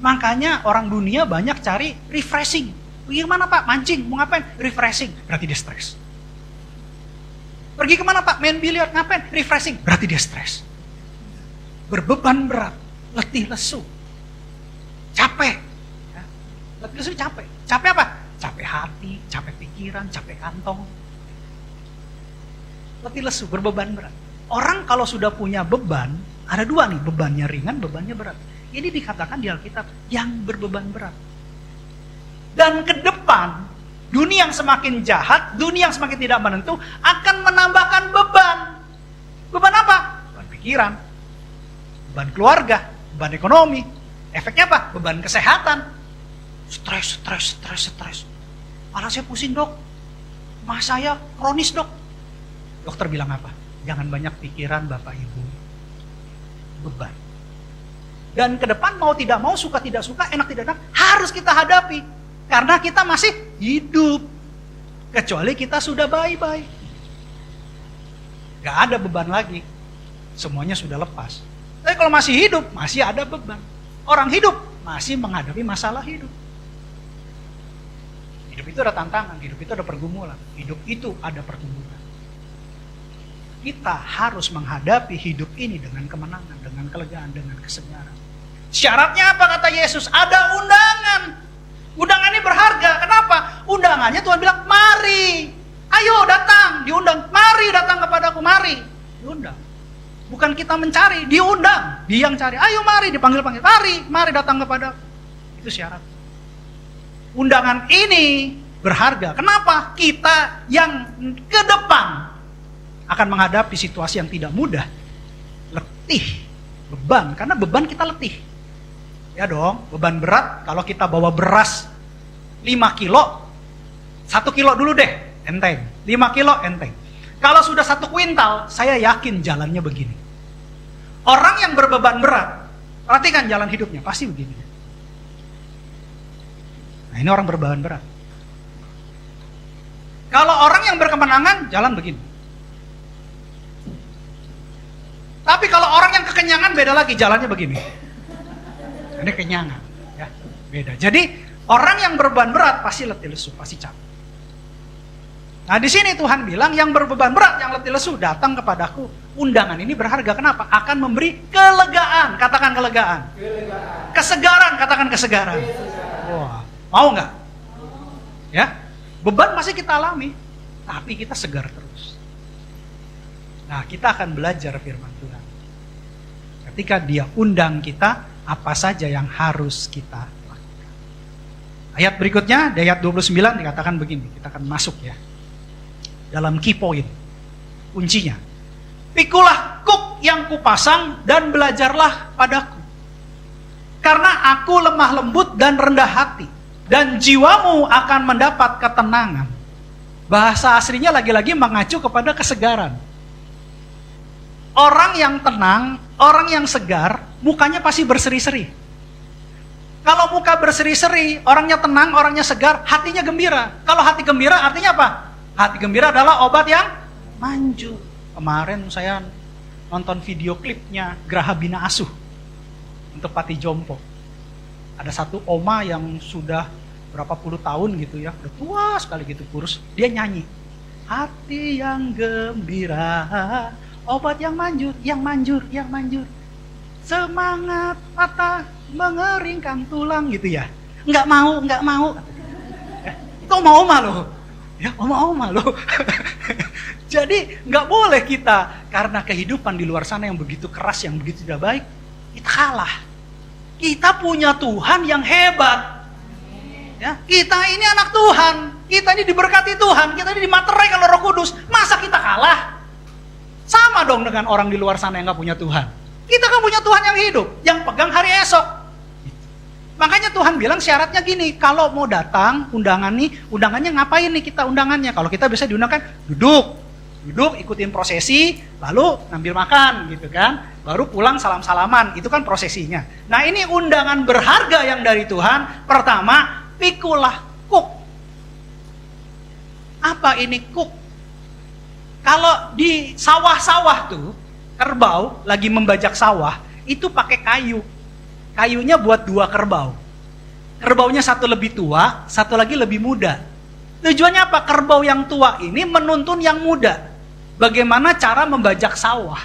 Makanya orang dunia banyak cari refreshing. Pergi kemana Pak? Mancing, mau ngapain? Refreshing, berarti dia stres. Pergi kemana Pak? Main biliar, ngapain? Refreshing, berarti dia stres. Berbeban berat, letih lesu, capek. Letih lesu capek. Capek apa? capek hati, capek pikiran, capek kantong. Letih lesu, berbeban berat. Orang kalau sudah punya beban, ada dua nih, bebannya ringan, bebannya berat. Ini dikatakan di Alkitab, yang berbeban berat. Dan ke depan, dunia yang semakin jahat, dunia yang semakin tidak menentu, akan menambahkan beban. Beban apa? Beban pikiran, beban keluarga, beban ekonomi. Efeknya apa? Beban kesehatan. Stres. Malah saya pusing, dok. Mah saya kronis, dok. Dokter bilang apa? Jangan banyak pikiran, Bapak Ibu. Beban. Dan ke depan mau tidak mau, suka tidak suka, enak tidak enak, harus kita hadapi. Karena kita masih hidup. Kecuali kita sudah bye-bye. Gak ada beban lagi. Semuanya sudah lepas. Tapi kalau masih hidup, masih ada beban. Orang hidup masih menghadapi masalah hidup. Hidup itu ada tantangan, hidup itu ada pergumulan, hidup itu ada pertumbuhan. Kita harus menghadapi hidup ini dengan kemenangan, dengan kelegaan, dengan kesegaran. Syaratnya apa kata Yesus? Ada undangan. Undangan ini berharga. Kenapa? Undangannya Tuhan bilang, mari. Ayo datang, diundang. Mari datang kepadaku, mari. Diundang. Bukan kita mencari, diundang. Dia yang cari. Ayo mari, dipanggil-panggil. Mari datang kepadaku. Itu syarat. Undangan ini berharga. Kenapa? Kita yang ke depan akan menghadapi situasi yang tidak mudah. Letih, beban, karena beban kita letih. Ya dong, beban berat. Kalau kita bawa beras 5 kilo, 1 kilo dulu deh, enteng. 5 kilo, enteng. Kalau sudah 1 kuintal, saya yakin jalannya begini. Orang yang berbeban berat, perhatikan jalan hidupnya, pasti begini. Nah ini orang berbeban berat. Kalau orang yang berkemenangan, jalan begini. Tapi kalau orang yang kekenyangan, beda lagi, jalannya begini. Ini kenyangan, ya, beda. Jadi orang yang berbeban berat pasti letih lesu, pasti capek. Nah di sini Tuhan bilang yang berbeban berat, yang letih lesu datang kepadaku. Undangan ini berharga. Kenapa? Akan memberi kelegaan. Katakan kelegaan. Kesegaran. Katakan kesegaran. Wah, mau nggak? Ya, beban masih kita alami, tapi kita segar terus. Nah kita akan belajar firman Tuhan. Ketika Dia undang kita, apa saja yang harus kita lakukan. Ayat berikutnya, di ayat 29 dikatakan begini, kita akan masuk ya. Dalam key point, kuncinya. Pikulah kuk yang kupasang dan belajarlah padaku. Karena aku lemah lembut dan rendah hati, dan jiwamu akan mendapat ketenangan. Bahasa aslinya lagi-lagi mengacu kepada kesegaran. Orang yang tenang, orang yang segar, mukanya pasti berseri-seri. Kalau muka berseri-seri, orangnya tenang, orangnya segar, hatinya gembira. Kalau hati gembira artinya apa? Hati gembira adalah obat yang manjur. Kemarin saya nonton video klipnya Graha Bina Asuh untuk Pati Jompo. Ada satu oma yang sudah berapa puluh tahun gitu ya, udah tua sekali gitu kurus, dia nyanyi. Hati yang gembira, obat yang manjur, yang manjur, yang manjur. Semangat patah mengeringkan tulang gitu ya. Enggak mau. Itu oma-oma loh. Ya, oma-oma loh. Jadi enggak boleh kita karena kehidupan di luar sana yang begitu keras, yang begitu tidak baik, kita kalah. Kita punya Tuhan yang hebat. Ya, kita ini anak Tuhan. Kita ini diberkati Tuhan, kita ini dimaterai oleh Roh Kudus. Masa kita kalah? Sama dong dengan orang di luar sana yang gak punya Tuhan. Kita kan punya Tuhan yang hidup, yang pegang hari esok. Makanya Tuhan bilang syaratnya gini, kalau mau datang undangan nih, undangannya ngapain nih kita undangannya? Kalau kita bisa diundangkan, duduk, ikutin prosesi, lalu ngambil makan gitu kan. Baru pulang salam-salaman, itu kan prosesinya. Nah ini undangan berharga yang dari Tuhan. Pertama, pikulah kuk. Apa ini kuk? Kalau di sawah-sawah tuh, kerbau lagi membajak sawah, itu pakai kayu. Kayunya buat 2 kerbau. Kerbaunya satu lebih tua, satu lagi lebih muda. Tujuannya apa? Kerbau yang tua ini menuntun yang muda. Bagaimana cara membajak sawah.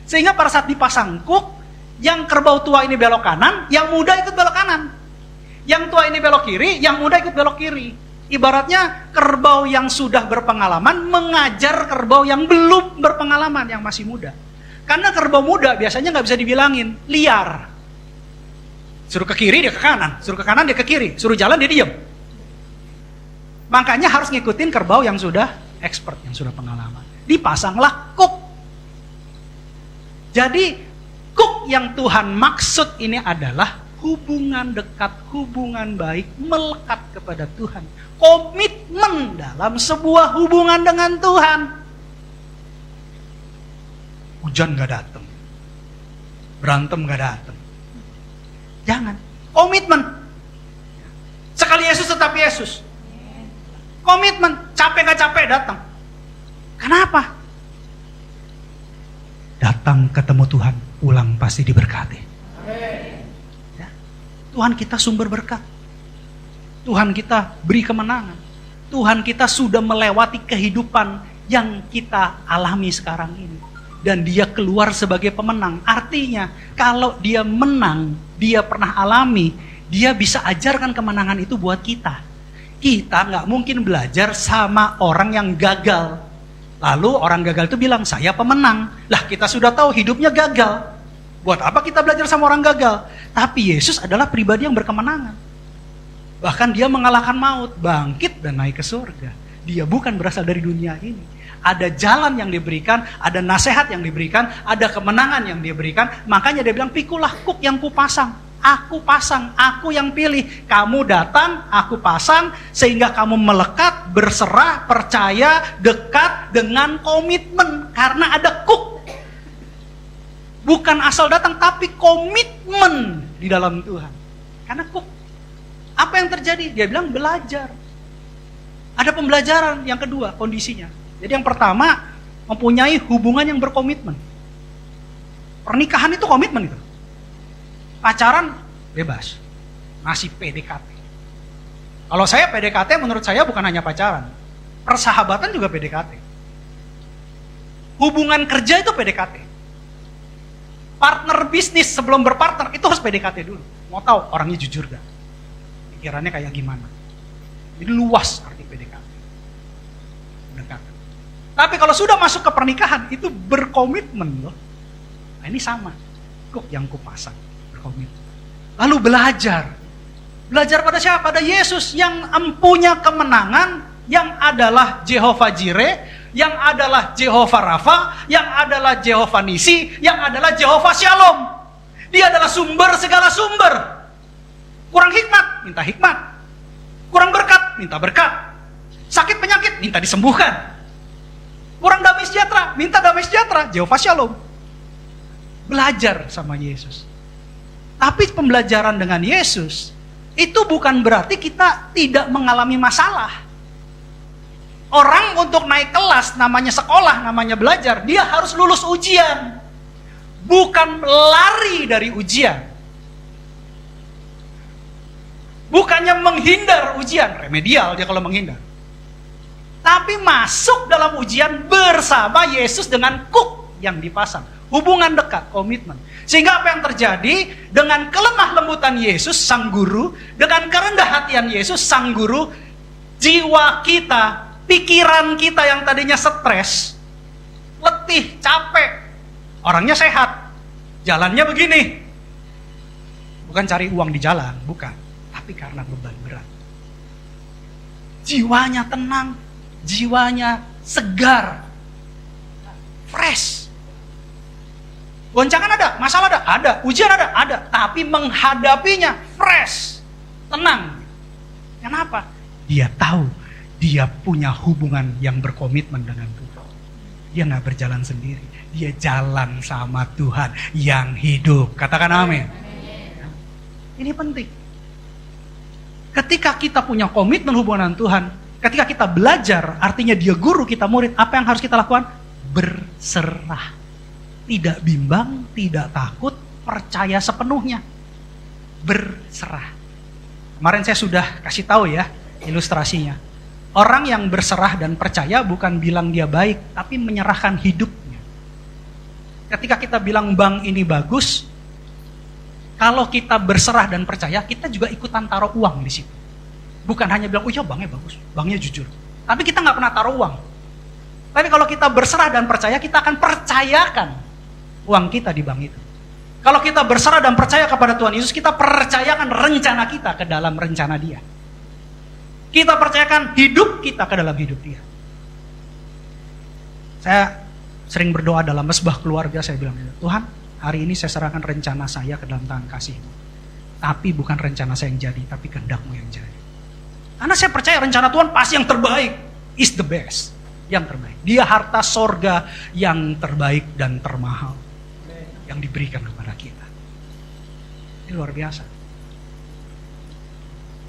Sehingga pada saat dipasang kuk, yang kerbau tua ini belok kanan, yang muda ikut belok kanan. Yang tua ini belok kiri, yang muda ikut belok kiri. Ibaratnya kerbau yang sudah berpengalaman mengajar kerbau yang belum berpengalaman, yang masih muda. Karena kerbau muda biasanya nggak bisa dibilangin, liar. Suruh ke kiri dia ke kanan, suruh ke kanan dia ke kiri, suruh jalan dia diem. Makanya harus ngikutin kerbau yang sudah expert, yang sudah pengalaman. Dipasanglah kuk. Jadi kuk yang Tuhan maksud ini adalah hubungan dekat, hubungan baik, melekat kepada Tuhan. Komitmen dalam sebuah hubungan dengan Tuhan. Hujan gak datang, berantem gak datang. Jangan, komitmen. Sekali Yesus tetap Yesus. Komitmen, capek gak capek datang. Kenapa? Datang ketemu Tuhan, pulang pasti diberkati. Ya. Tuhan kita sumber berkat. Tuhan kita beri kemenangan. Tuhan kita sudah melewati kehidupan yang kita alami sekarang ini. Dan dia keluar sebagai pemenang. Artinya kalau dia menang, dia pernah alami, dia bisa ajarkan kemenangan itu buat kita. Kita nggak mungkin belajar sama orang yang gagal. Lalu orang gagal itu bilang, saya pemenang. Lah kita sudah tahu hidupnya gagal. Buat apa kita belajar sama orang gagal? Tapi Yesus adalah pribadi yang berkemenangan. Bahkan dia mengalahkan maut, bangkit dan naik ke surga. Dia bukan berasal dari dunia ini. Ada jalan yang diberikan, ada nasihat yang diberikan, ada kemenangan yang diberikan. Makanya dia bilang, pikulah kuk yang kupasang. Aku pasang, aku yang pilih. Kamu datang, aku pasang, sehingga kamu melekat, berserah, percaya, dekat dengan komitmen. Karena ada kuk. Bukan asal datang, tapi komitmen di dalam Tuhan. Karena kuk. Apa yang terjadi? Dia bilang belajar. Ada pembelajaran yang kedua, kondisinya. Jadi yang pertama, mempunyai hubungan yang berkomitmen. Pernikahan itu komitmen itu. Pacaran bebas, masih PDKT. Kalau saya PDKT menurut saya bukan hanya pacaran. Persahabatan juga PDKT. Hubungan kerja itu PDKT. Partner bisnis sebelum berpartner itu harus PDKT dulu. Mau tahu orangnya jujur gak? Pikirannya kayak gimana? Jadi luas arti PDKT. Pendekatan. Tapi kalau sudah masuk ke pernikahan itu berkomitmen loh. Nah ini sama. Kuk yang kupasang berkomitmen. Lalu belajar. Belajar pada siapa? Pada Yesus yang empunya kemenangan, yang adalah Jehovah Jireh, yang adalah Jehovah Rafa, yang adalah Jehovah Nisi, yang adalah Jehovah Shalom. Dia adalah sumber segala sumber. Kurang hikmat, minta hikmat. Kurang berkat, minta berkat. Sakit penyakit, minta disembuhkan. Kurang damai sejahtera, minta damai sejahtera. Jehovah Shalom. Belajar sama Yesus. Tapi pembelajaran dengan Yesus itu bukan berarti kita tidak mengalami masalah. Orang untuk naik kelas, namanya sekolah, namanya belajar, dia harus lulus ujian. Bukan lari dari ujian. Bukannya menghindar ujian, remedial dia kalau menghindar. Tapi masuk dalam ujian bersama Yesus dengan kuk yang dipasang. Hubungan dekat, komitmen. Sehingga apa yang terjadi dengan kelemah lembutan Yesus, sang guru, dengan kerendah hatian Yesus, sang guru, jiwa kita, pikiran kita yang tadinya stres, letih, capek, orangnya sehat, jalannya begini. Bukan cari uang di jalan, bukan. Tapi karena beban berat. Jiwanya tenang, jiwanya segar, fresh. Goncangan ada, masalah ada, ujian ada. Tapi menghadapinya fresh, tenang. Kenapa? Dia tahu, dia punya hubungan yang berkomitmen dengan Tuhan. Dia gak berjalan sendiri, dia jalan sama Tuhan yang hidup. Katakan amin. Ini penting. Ketika kita punya komitmen hubungan dengan Tuhan, ketika kita belajar, artinya dia guru, kita murid, apa yang harus kita lakukan? Berserah. Tidak bimbang, tidak takut, percaya sepenuhnya. Berserah. Kemarin saya sudah kasih tahu ya ilustrasinya. Orang yang berserah dan percaya bukan bilang dia baik, tapi menyerahkan hidupnya. Ketika kita bilang bank ini bagus, kalau kita berserah dan percaya, kita juga ikutan taruh uang di situ. Bukan hanya bilang, oh iya banknya bagus, banknya jujur. Tapi kita nggak pernah taruh uang. Tapi kalau kita berserah dan percaya, kita akan percayakan uang kita di bank itu. Kalau kita berserah dan percaya kepada Tuhan Yesus, kita percayakan rencana kita ke dalam rencana Dia. Kita percayakan hidup kita ke dalam hidup Dia. Saya sering berdoa dalam mesbah keluarga, saya bilang, Tuhan, hari ini saya serahkan rencana saya ke dalam tangan kasih-Mu. Tapi bukan rencana saya yang jadi, tapi kehendak-Mu yang jadi. Karena saya percaya rencana Tuhan pasti yang terbaik, is the best, yang terbaik. Dia harta sorga yang terbaik dan termahal yang diberikan kepada kita. Ini luar biasa.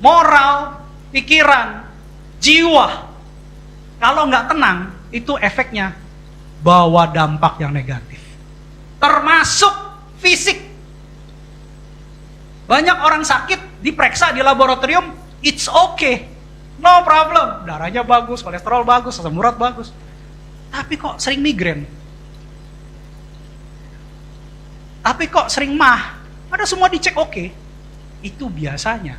Moral, pikiran, jiwa, kalau nggak tenang, itu efeknya bawa dampak yang negatif. Termasuk fisik. Banyak orang sakit diperiksa di laboratorium, it's okay, no problem. Darahnya bagus, kolesterol bagus, asam urat bagus. Tapi kok sering migrain? Tapi kok sering mah? Ada semua dicek oke. Itu biasanya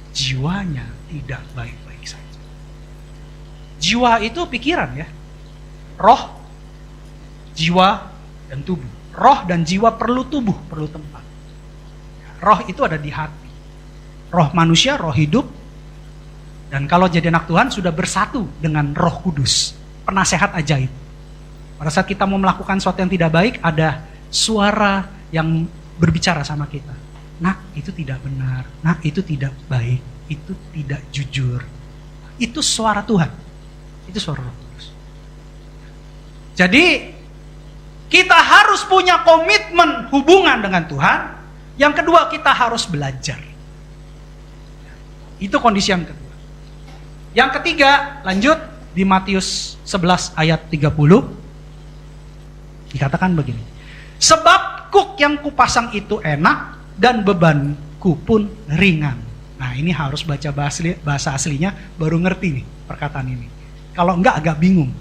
jiwanya tidak baik-baik saja. Jiwa itu pikiran ya. Roh, jiwa, dan tubuh. Roh dan jiwa perlu tubuh, perlu tempat. Roh itu ada di hati. Roh manusia, roh hidup. Dan kalau jadi anak Tuhan sudah bersatu dengan Roh Kudus, penasehat ajaib. Pada saat kita mau melakukan sesuatu yang tidak baik, ada suara yang berbicara sama kita. Nah, itu tidak benar. Nah, itu tidak baik. Itu tidak jujur. Itu suara Tuhan. Itu suara Roh Kudus. Jadi, kita harus punya komitmen hubungan dengan Tuhan. Yang kedua, kita harus belajar. Itu kondisi yang kedua. Yang ketiga, lanjut di Matius 11 ayat 30. Dikatakan begini. Sebab kuk yang kupasang itu enak dan bebanku pun ringan. Nah, ini harus baca bahasa aslinya baru ngerti nih perkataan ini. Kalau enggak agak bingung.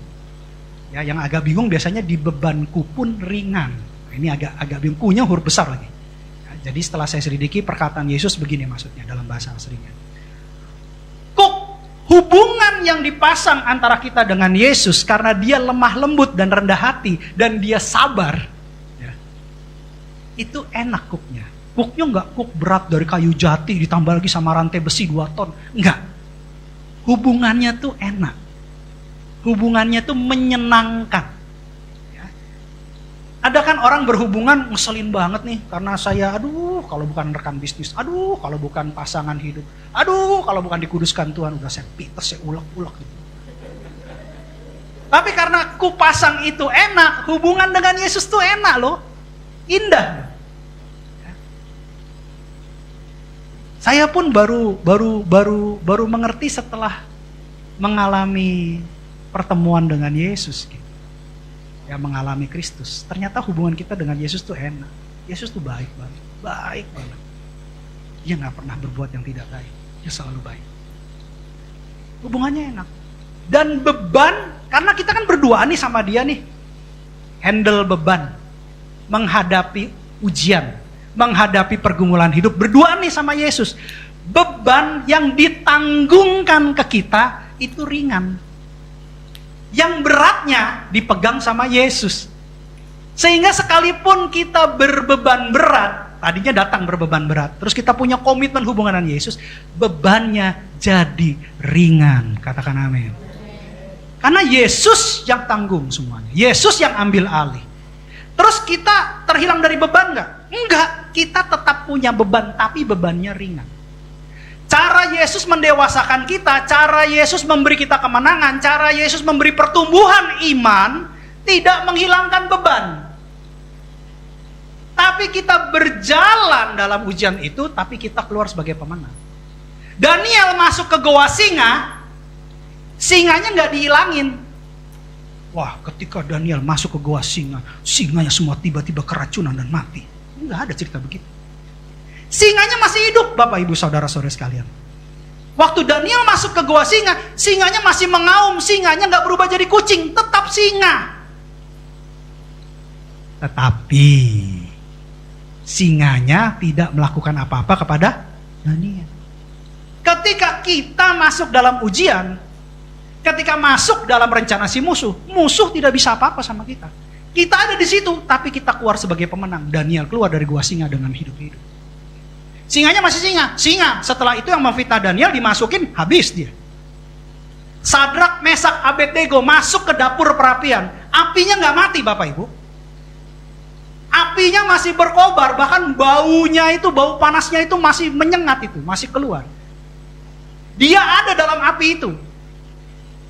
Ya, yang agak bingung biasanya di bebanku pun ringan. Nah, ini agak bingung. Kunya huruf besar lagi. Ya, jadi setelah saya selidiki perkataan Yesus begini maksudnya dalam bahasa aslinya. Kuk, hubungan yang dipasang antara kita dengan Yesus karena Dia lemah lembut dan rendah hati dan Dia sabar. Itu enak kuknya. Kuknya enggak kuk berat dari kayu jati ditambah lagi sama rantai besi 2 ton. Enggak. Hubungannya tuh enak. Hubungannya tuh menyenangkan. Ya. Ada kan orang berhubungan ngeselin banget nih. Karena saya, aduh kalau bukan rekan bisnis. Aduh kalau bukan pasangan hidup. Aduh kalau bukan dikuduskan Tuhan. Udah saya pites, saya ulek-ulek gitu. Tapi karena kupasang itu enak. Hubungan dengan Yesus tuh enak loh. Indah. Saya pun baru mengerti setelah mengalami pertemuan dengan Yesus gitu. Ya, mengalami Kristus. Ternyata hubungan kita dengan Yesus tuh enak. Yesus tuh baik banget. Baik banget. Dia gak pernah berbuat yang tidak baik. Dia selalu baik. Hubungannya enak. Dan beban, karena kita kan berdua nih sama dia nih. Handle beban. Menghadapi ujian, menghadapi pergumulan hidup, berdua nih sama Yesus. Beban yang ditanggungkan ke kita itu ringan. Yang beratnya dipegang sama Yesus. Sehingga sekalipun kita berbeban berat, tadinya datang berbeban berat, terus kita punya komitmen hubungan dengan Yesus, bebannya jadi ringan. Katakan amin. Karena Yesus yang tanggung semuanya. Yesus yang ambil alih. Terus kita terhilang dari beban enggak? Enggak, kita tetap punya beban, tapi bebannya ringan. Cara Yesus mendewasakan kita, cara Yesus memberi kita kemenangan, cara Yesus memberi pertumbuhan iman, tidak menghilangkan beban. Tapi kita berjalan dalam ujian itu, tapi kita keluar sebagai pemenang. Daniel masuk ke goa singa, singanya enggak dihilangin. Wah, ketika Daniel masuk ke goa singa, singanya semua tiba-tiba keracunan dan mati. Enggak ada cerita begitu. Singanya masih hidup, Bapak Ibu Saudara-saudara sekalian. Waktu Daniel masuk ke goa singa, singanya masih mengaum, singanya enggak berubah jadi kucing, tetap singa. Tetapi singanya tidak melakukan apa-apa kepada Daniel. ketika kita masuk dalam ujian, ketika masuk dalam rencana si musuh, musuh tidak bisa apa-apa sama kita. Kita ada di situ, tapi kita keluar sebagai pemenang. Daniel keluar dari gua singa dengan hidup-hidup. Singanya masih singa. Setelah itu yang memfitnah Daniel dimasukin, habis dia. Sadrak, Mesak, Abednego masuk ke dapur perapian. Apinya nggak mati Bapak Ibu. Apinya masih berkobar, bahkan baunya itu, bau panasnya itu masih menyengat itu, masih keluar. Dia ada dalam api itu.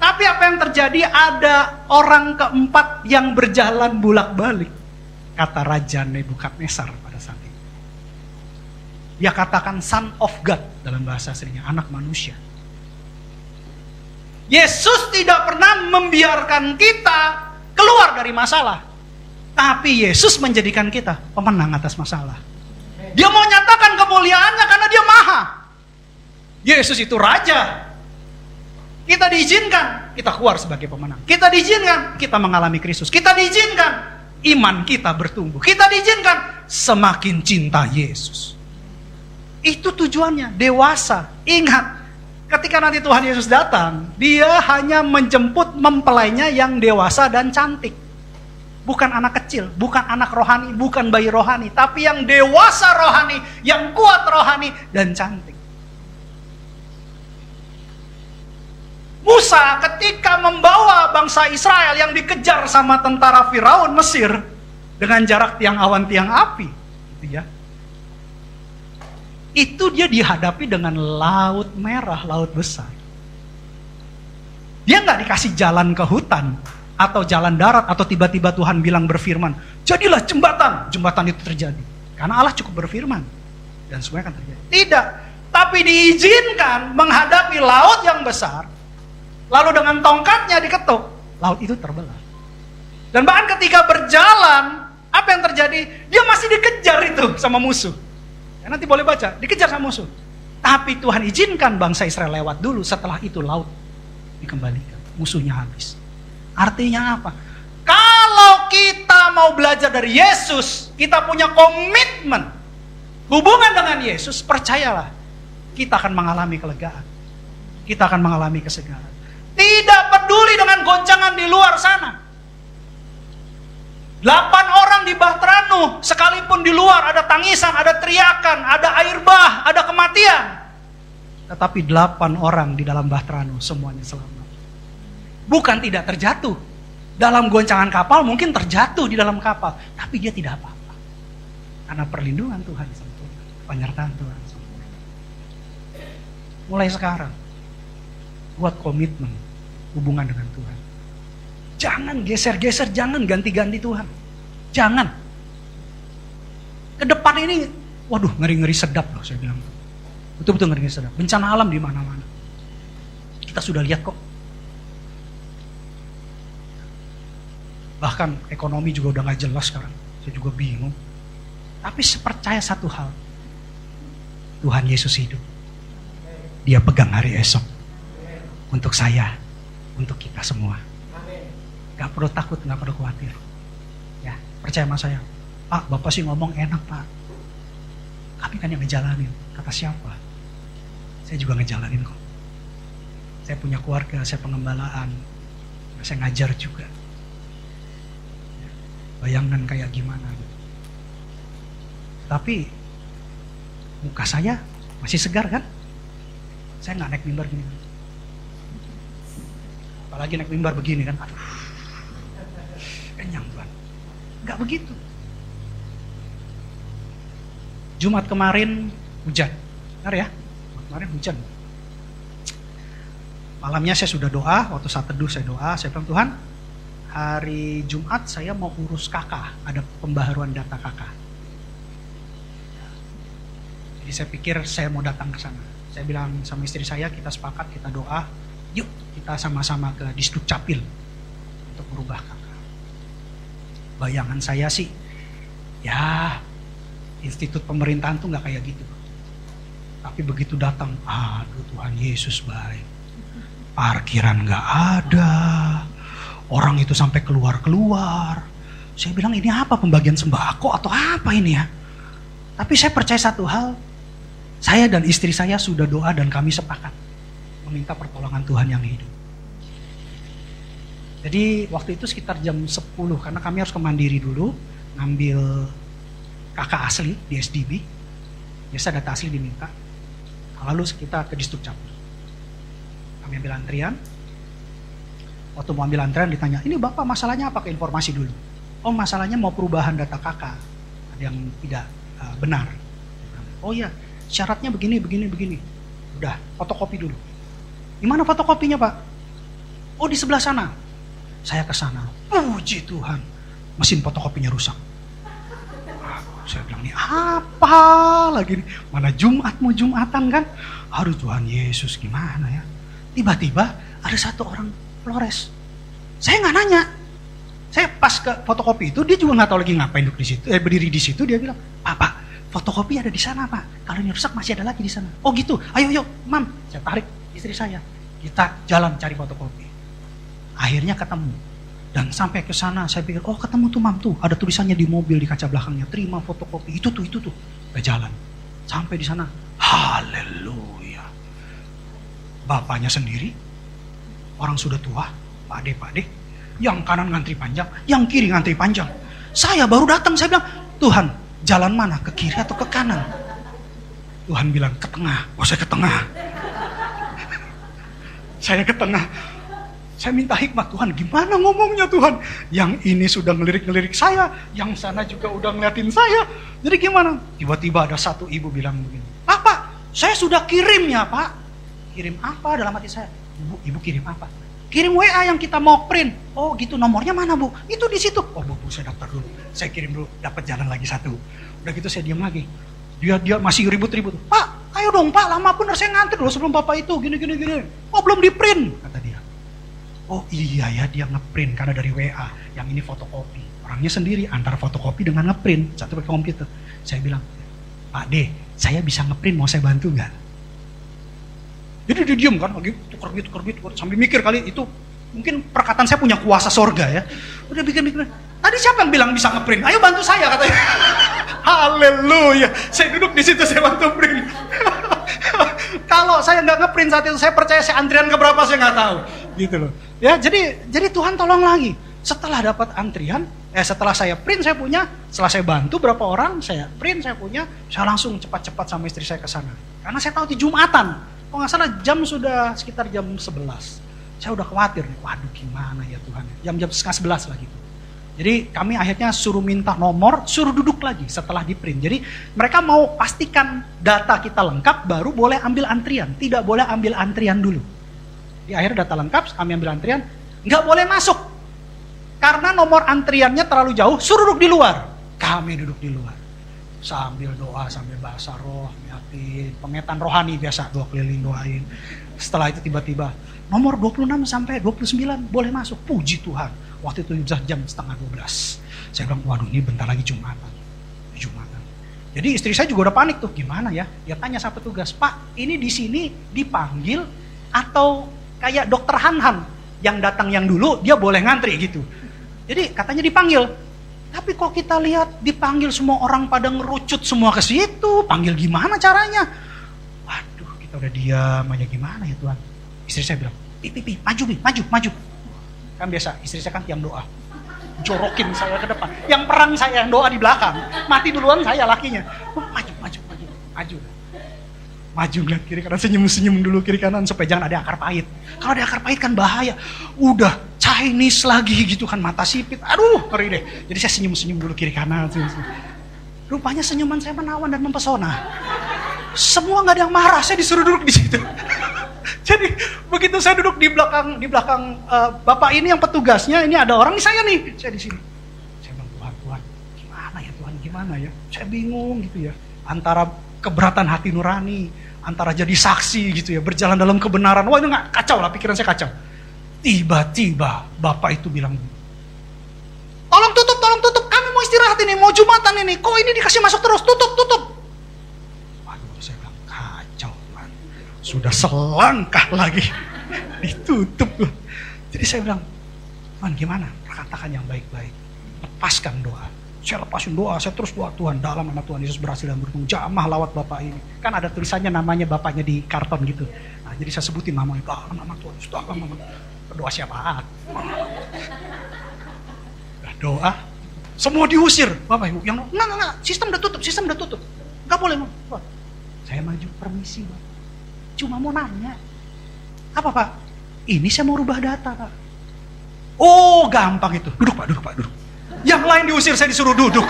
Tapi apa yang terjadi? Ada orang keempat yang berjalan bolak-balik. Kata Raja Nebukadnezar pada saat itu. Dia katakan son of God dalam bahasa aslinya, anak manusia. Yesus tidak pernah membiarkan kita keluar dari masalah. Tapi Yesus menjadikan kita pemenang atas masalah. Dia mau nyatakan kemuliaannya karena dia maha. Yesus itu raja. Kita diizinkan, kita keluar sebagai pemenang. Kita diizinkan, kita mengalami Kristus. Kita diizinkan, iman kita bertumbuh. Kita diizinkan, semakin cinta Yesus. Itu tujuannya, dewasa. Ingat, ketika nanti Tuhan Yesus datang, dia hanya menjemput mempelainya yang dewasa dan cantik. Bukan anak kecil, bukan anak rohani, bukan bayi rohani, tapi yang dewasa rohani, yang kuat rohani, dan cantik. Musa ketika membawa bangsa Israel yang dikejar sama tentara Firaun Mesir dengan jarak tiang awan tiang api, gitu ya. Itu dia dihadapi dengan laut merah, laut besar. Dia nggak dikasih jalan ke hutan atau jalan darat, atau tiba-tiba Tuhan bilang berfirman, jadilah jembatan. Jembatan itu terjadi karena Allah cukup berfirman dan semuanya akan terjadi. Tidak, tapi diizinkan menghadapi laut yang besar. Lalu dengan tongkatnya diketuk, laut itu terbelah. Dan bahkan ketika berjalan, apa yang terjadi? Dia masih dikejar itu sama musuh. Ya, nanti boleh baca, dikejar sama musuh. Tapi Tuhan izinkan bangsa Israel lewat dulu, setelah itu laut dikembalikan. Musuhnya habis. Artinya apa? Kalau kita mau belajar dari Yesus, kita punya komitmen, hubungan dengan Yesus, percayalah, kita akan mengalami kelegaan. Kita akan mengalami kesegaran. Tidak peduli dengan goncangan di luar sana. 8 orang di Bahtera Nuh, sekalipun di luar ada tangisan, ada teriakan, ada air bah, ada kematian. Tetapi 8 orang di dalam Bahtera Nuh semuanya selamat. Bukan tidak terjatuh. Dalam goncangan kapal mungkin terjatuh di dalam kapal, tapi dia tidak apa-apa. Karena perlindungan Tuhan sempurna, penyertaan Tuhan sempurna. Mulai sekarang, buat komitmen hubungan dengan Tuhan. Jangan geser-geser, jangan ganti-ganti Tuhan. Jangan. Ke depan ini, waduh, ngeri-ngeri sedap loh saya bilang. Betul-betul ngeri-ngeri sedap. Bencana alam di mana-mana. Kita sudah lihat kok. Bahkan ekonomi juga udah gak jelas sekarang. Saya juga bingung. Tapi percaya satu hal. Tuhan Yesus hidup. Dia pegang hari esok. Untuk saya, untuk kita semua. Gak perlu takut, gak perlu khawatir. Ya, percaya sama saya. Pak, Bapak sih ngomong enak Pak. Kami kan yang ngejalanin. Kata siapa? Saya juga ngejalanin kok. Saya punya keluarga, saya pengembalaan. Saya ngajar juga. Bayangkan kayak gimana. Tapi muka saya masih segar kan? Saya gak naik mimbar gini. Apalagi naik mimbar begini kan. Aduh. Kenyang banget. Gak begitu. Jumat kemarin hujan. Benar ya? Jumat kemarin hujan. Malamnya saya sudah doa. Waktu saat teduh saya doa. Saya bilang, Tuhan, hari Jumat saya mau urus kakak. Ada pembaharuan data kakak. Jadi saya pikir saya mau datang ke sana. Saya bilang sama istri saya, kita sepakat, kita doa. Yuk kita sama-sama ke Disduk Capil untuk merubah kakak. Bayangan saya sih, ya institut pemerintahan tuh gak kayak gitu. Tapi begitu datang, aduh Tuhan Yesus baik. Parkiran gak ada. Orang itu sampai keluar-keluar. Saya bilang ini apa, pembagian sembako atau apa ini ya? Tapi saya percaya satu hal, Saya dan istri saya sudah doa dan kami sepakat meminta pertolongan Tuhan yang hidup. Jadi waktu itu sekitar jam 10 karena kami harus ke Mandiri dulu, ngambil kakak asli di SDB. Biasa data asli diminta. Lalu kita ke Distrik Capur. Kami ambil antrian. Waktu mau ambil antrian ditanya, ini Bapak masalahnya apa? Ke informasi dulu. Oh masalahnya mau perubahan data kakak. Ada yang tidak benar. Oh iya, syaratnya begini. Udah, fotokopi dulu. Di mana fotokopinya Pak? Oh di sebelah sana. Saya ke sana. Puji Tuhan, mesin fotokopinya rusak. Saya bilang, ini apa lagi nih? Mana Jumat mau Jumatan kan? Aduh Tuhan Yesus gimana ya? Tiba-tiba ada satu orang Flores. Saya nggak nanya. Saya pas ke fotokopi itu, dia juga nggak tahu lagi ngapain duduk di situ. Berdiri di situ, dia bilang, Pak, fotokopi ada di sana Pak. Kalau ini rusak masih ada lagi di sana. Oh gitu, ayo Mam. Saya tarik istri saya. Kita jalan cari fotokopi. Akhirnya ketemu. Dan sampai ke sana saya pikir, oh ketemu tuh Mam tuh. Ada tulisannya di mobil di kaca belakangnya, terima fotokopi. Itu tuh. Udah jalan. Sampai di sana, haleluya. Bapaknya sendiri, orang sudah tua, Pak Ade. Yang kanan ngantri panjang, yang kiri ngantri panjang. Saya baru datang, saya bilang, Tuhan, jalan mana? Ke kiri atau ke kanan? Tuhan bilang, ke tengah. Oh saya ke tengah. Saya ke tengah. Saya minta hikmat, Tuhan gimana ngomongnya Tuhan? Yang ini sudah ngelirik-ngelirik saya, yang sana juga udah ngeliatin saya. Jadi gimana? Tiba-tiba ada satu ibu bilang begini, Pak, saya sudah kirim ya Pak. Kirim apa dalam hati saya? Ibu kirim apa? Kirim WA yang kita mau print. Oh gitu, nomornya mana Bu? Itu di situ. Oh Bu, saya daftar dulu. Saya kirim dulu, dapat jalan lagi satu. Udah gitu saya diam lagi. Dia masih ribut-ribut. Pak, ayo dong Pak, lama bener saya ngantri dulu sebelum Bapak itu gini. Oh belum di print, kata dia. Oh iya ya, dia ngeprint karena dari WA. Yang ini fotokopi. Orangnya sendiri antara fotokopi dengan ngeprint. Satu pakai komputer. Saya bilang, Pak D, saya bisa ngeprint, mau saya bantu nggak? Jadi dia diem kan, lagi tukar sambil mikir kali itu. Mungkin perkataan saya punya kuasa sorga ya. Udah mikir. Tadi siapa yang bilang bisa ngeprint? Ayo bantu saya katanya. Haleluya. Saya duduk di situ, saya bantu print. Kalau saya nggak ngeprint saat itu, saya percaya saya antrian keberapa saya nggak tahu. Gitu loh. Ya, jadi Tuhan tolong lagi. Setelah dapat antrian, setelah saya print saya punya, setelah saya bantu berapa orang, saya print saya punya, saya langsung cepat-cepat sama istri saya ke sana. Karena saya tahu di Jumatan. Kalau nggak salah jam sudah sekitar jam 11. Saya udah khawatir nih, waduh gimana ya Tuhan. Jam 10:30 lah gitu. Jadi kami akhirnya suruh minta nomor, suruh duduk lagi setelah di print. Jadi mereka mau pastikan data kita lengkap baru boleh ambil antrian. Tidak boleh ambil antrian dulu. Di akhir data lengkap, kami ambil antrian, nggak boleh masuk. Karena nomor antriannya terlalu jauh, suruh duduk di luar. Kami duduk di luar. Sambil doa, sambil bahasa roh, nyiapin pengetan rohani biasa, doa keliling doain. Setelah itu tiba-tiba, nomor 26 sampai 29 boleh masuk. Puji Tuhan. Waktu itu jam 11:30. Saya bilang, waduh ini bentar lagi Jumatan. Jadi istri saya juga udah panik tuh, gimana ya? Dia tanya sama petugas, Pak ini di sini dipanggil atau kayak dokter Han yang datang yang dulu dia boleh ngantri gitu. Jadi katanya dipanggil. Tapi kok kita lihat dipanggil semua orang pada ngerucut semua ke situ, panggil gimana caranya? Waduh, kita udah diam aja gimana ya Tuhan. Istri saya bilang, maju. Kan biasa, istri saya kan tiang doa. Jorokin saya ke depan. Yang perang saya yang doa di belakang. Mati duluan saya lakinya. Oh, maju. Maju ngeliat kiri kanan, senyum dulu kiri kanan supaya jangan ada akar pahit. Kalau ada akar pahit kan bahaya. Udah Chinese lagi gitu kan, mata sipit. Aduh, ngeri deh. Jadi saya senyum dulu kiri kanan. Rupanya senyuman saya menawan dan mempesona. Semua nggak ada yang marah, saya disuruh duduk di situ. Jadi begitu saya duduk di belakang bapak ini yang petugasnya, ini ada orang, ini saya nih, saya di sini. Saya bilang, Tuhan, gimana ya? Saya bingung gitu ya. Antara keberatan hati nurani, antara jadi saksi gitu ya, berjalan dalam kebenaran. Wah itu nggak kacau lah, pikiran saya kacau. Tiba-tiba bapak itu bilang, tolong tutup, kami mau istirahat ini, mau Jumatan ini, kok ini dikasih masuk terus, tutup. Waduh, saya bilang kacau Tuhan, sudah selangkah lagi ditutup tuh. Jadi saya bilang, Tuhan gimana? Katakan yang baik-baik, lepaskan doa. Saya lepasin doa, saya terus doa, Tuhan dalam nama Tuhan Yesus berhasil dan bertemu jamah lawat bapak ini. Kan ada tulisannya namanya bapaknya di karton gitu. Nah, jadi saya sebutin namanya, dalam nama Tuhan Yesus, dalam nama berdoa siapa? Doa, semua diusir, Bapak Ibu. Yang enggak, sistem udah tutup. Enggak boleh. Wah, saya maju, permisi, Pak. Cuma mau nanya. Apa, Pak? Ini saya mau rubah data, Pak. Oh, gampang itu. Duduk, Pak, duduk. Yang lain diusir, saya disuruh duduk.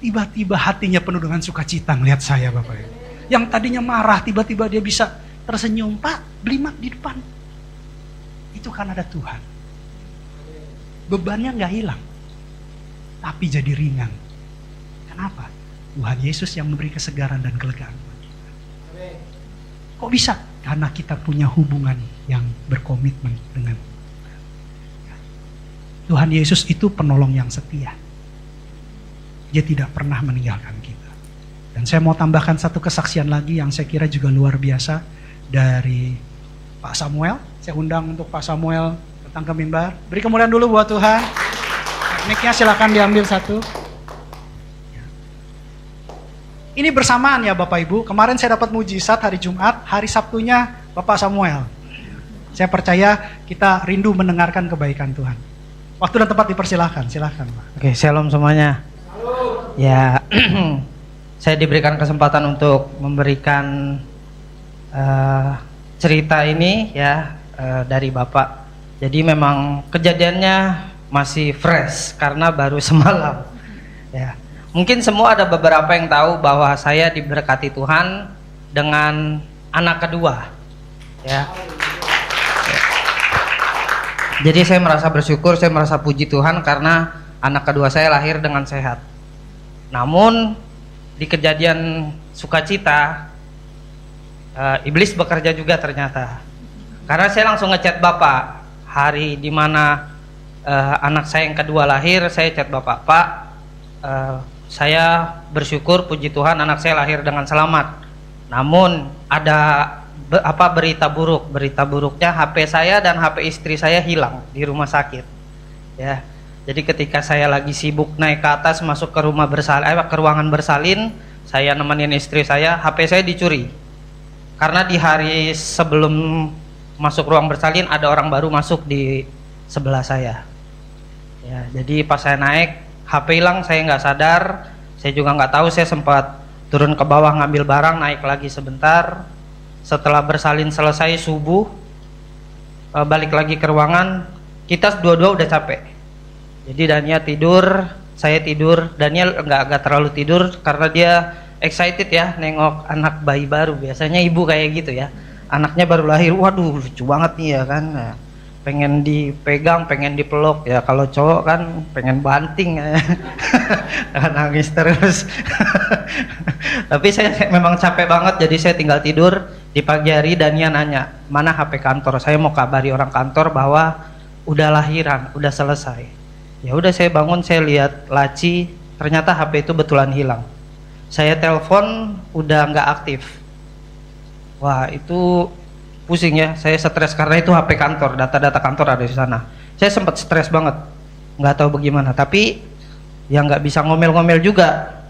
Tiba-tiba hatinya penuh dengan sukacita melihat saya, Bapak Ibu. Yang tadinya marah, tiba-tiba dia bisa tersenyum. Pak, beli mak di depan. Itu kan ada Tuhan. Bebannya nggak hilang, tapi jadi ringan. Kenapa? Tuhan Yesus yang memberi kesegaran dan kelegaan. Kok bisa? Karena kita punya hubungan yang berkomitmen dengan Tuhan Yesus itu penolong yang setia. Dia tidak pernah meninggalkan kita. Dan saya mau tambahkan satu kesaksian lagi yang saya kira juga luar biasa dari Pak Samuel. Saya undang untuk Pak Samuel datang ke mimbar. Beri kemuliaan dulu buat Tuhan. Mic-nya silakan diambil satu. Ini bersamaan ya Bapak Ibu. Kemarin saya dapat mujizat hari Jumat, hari Sabtunya Bapak Samuel. Saya percaya kita rindu mendengarkan kebaikan Tuhan. Waktu dan tempat dipersilahkan, silakan Pak. Oke, shalom semuanya. Ya, saya diberikan kesempatan untuk memberikan cerita ini ya dari Bapak. Jadi memang kejadiannya masih fresh karena baru semalam. Ya, mungkin semua ada beberapa yang tahu bahwa saya diberkati Tuhan dengan anak kedua. Ya. Jadi saya merasa bersyukur, saya merasa puji Tuhan karena anak kedua saya lahir dengan sehat. Namun di kejadian sukacita, iblis bekerja juga ternyata. Karena saya langsung ngechat Bapak hari dimana anak saya yang kedua lahir, saya chat Bapak, Pak, saya bersyukur puji Tuhan anak saya lahir dengan selamat. Namun ada berita buruk. Berita buruknya HP saya dan HP istri saya hilang di rumah sakit. Ya. Jadi ketika saya lagi sibuk naik ke atas masuk ke rumah ke ruangan bersalin, saya nemenin istri saya, HP saya dicuri. Karena di hari sebelum masuk ruang bersalin ada orang baru masuk di sebelah saya. Ya, jadi pas saya naik, HP hilang, saya nggak sadar, saya juga nggak tahu, saya sempat turun ke bawah ngambil barang, naik lagi sebentar. Setelah bersalin selesai subuh, balik lagi ke ruangan, kita dua-dua udah capek. Jadi Dania tidur, saya tidur. Daniel nggak terlalu tidur karena dia excited ya nengok anak bayi baru. Biasanya ibu kayak gitu ya, anaknya baru lahir, waduh lucu banget nih ya kan. Nah, pengen dipegang, pengen dipeluk ya. Kalau cowok kan pengen banting ya. Nangis terus. Tapi saya memang capek banget, jadi saya tinggal tidur. Di pagi hari Dania nanya, mana HP kantor? Saya mau kabari orang kantor bahwa udah lahiran, udah selesai. Ya udah, saya bangun, saya lihat laci, ternyata HP itu betulan hilang. Saya telepon, udah nggak aktif. Wah itu pusing ya, saya stres karena itu HP kantor, data-data kantor ada di sana. Saya sempat stres banget, nggak tahu bagaimana. Tapi ya nggak bisa ngomel-ngomel juga.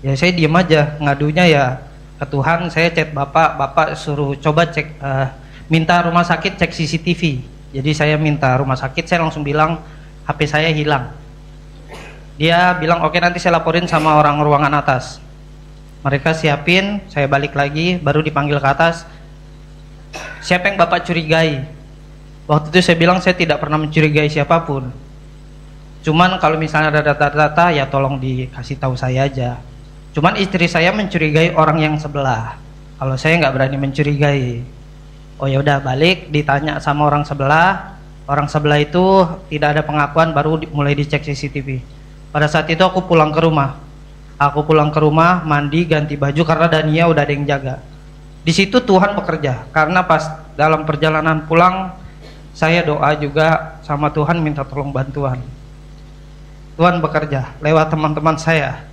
Ya saya diem aja, ngadunya ya ke Tuhan. Saya chat Bapak suruh coba cek, minta rumah sakit cek CCTV. Jadi saya minta rumah sakit, saya langsung bilang HP saya hilang. Dia bilang oke, nanti saya laporin sama orang ruangan atas. Mereka siapin, saya balik lagi, baru dipanggil ke atas. Siapa yang Bapak curigai? Waktu itu saya bilang saya tidak pernah mencurigai siapapun. Cuman kalau misalnya ada data-data ya tolong dikasih tahu saya aja. Cuman istri saya mencurigai orang yang sebelah. Kalau saya nggak berani mencurigai. Oh ya udah, balik ditanya sama orang sebelah. Orang sebelah itu tidak ada pengakuan, baru mulai dicek CCTV. Pada saat itu aku pulang ke rumah. Aku pulang ke rumah, mandi, ganti baju karena Dania udah ada yang jaga. Di situ Tuhan bekerja, karena pas dalam perjalanan pulang saya doa juga sama Tuhan, minta tolong bantuan. Tuhan bekerja lewat teman-teman saya.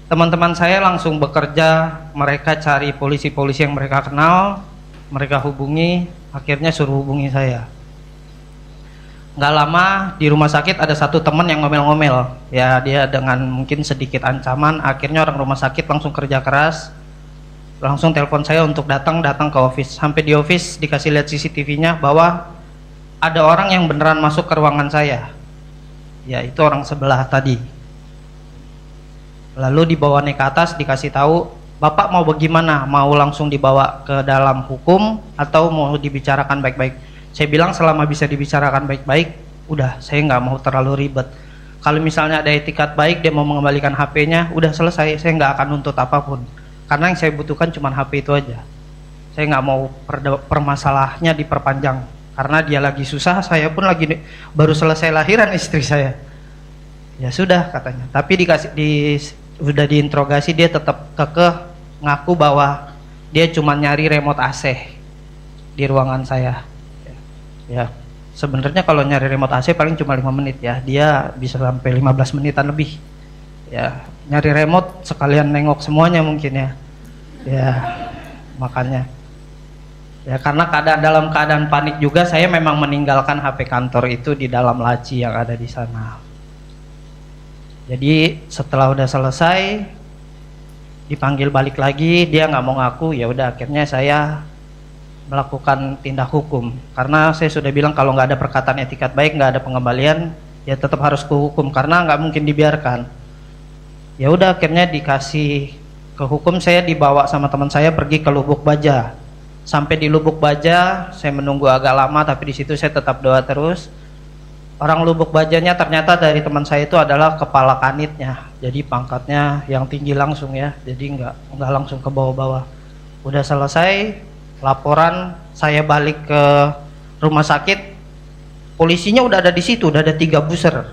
Teman-teman saya langsung bekerja, mereka cari polisi-polisi yang mereka kenal, mereka hubungi, akhirnya suruh hubungi saya. Nggak lama di rumah sakit ada satu teman yang ngomel-ngomel. Ya dia dengan mungkin sedikit ancaman, akhirnya orang rumah sakit langsung kerja keras, langsung telepon saya untuk datang ke office. Sampai di office dikasih lihat CCTV-nya bahwa ada orang yang beneran masuk ke ruangan saya. Ya itu orang sebelah tadi. Lalu dibawa naik ke atas, dikasih tahu, Bapak mau bagaimana? Mau langsung dibawa ke dalam hukum atau mau dibicarakan baik-baik? Saya bilang selama bisa dibicarakan baik-baik, udah, saya nggak mau terlalu ribet. Kalau misalnya ada etikat baik, dia mau mengembalikan HP-nya, udah selesai, saya nggak akan nuntut apapun. Karena yang saya butuhkan cuma HP itu aja. Saya nggak mau permasalahnya diperpanjang. Karena dia lagi susah, saya pun lagi baru selesai lahiran istri saya. Ya sudah katanya. Tapi udah diinterogasi, dia tetap kekeh ngaku bahwa dia cuma nyari remote AC di ruangan saya. Ya, sebenarnya kalau nyari remote AC paling cuma 5 menit ya. Dia bisa sampai 15 menitan lebih. Ya, nyari remote sekalian nengok semuanya mungkin ya. Ya, makanya. Ya, karena dalam keadaan panik juga saya memang meninggalkan HP kantor itu di dalam laci yang ada di sana. Jadi setelah udah selesai dipanggil balik lagi, dia nggak mau ngaku, ya udah akhirnya saya melakukan tindak hukum. Karena saya sudah bilang kalau nggak ada perkataan etikat baik, nggak ada pengembalian, ya tetap harus ke hukum karena nggak mungkin dibiarkan. Ya udah akhirnya dikasih ke hukum, saya dibawa sama teman saya pergi ke Lubuk Baja. Sampai di Lubuk Baja saya menunggu agak lama, tapi di situ saya tetap doa terus. Orang Lubuk Bajanya ternyata dari teman saya itu adalah kepala kanitnya, jadi pangkatnya yang tinggi langsung ya, jadi nggak langsung ke bawah-bawah. Udah selesai laporan, saya balik ke rumah sakit, polisinya udah ada di situ, udah ada 3 buser.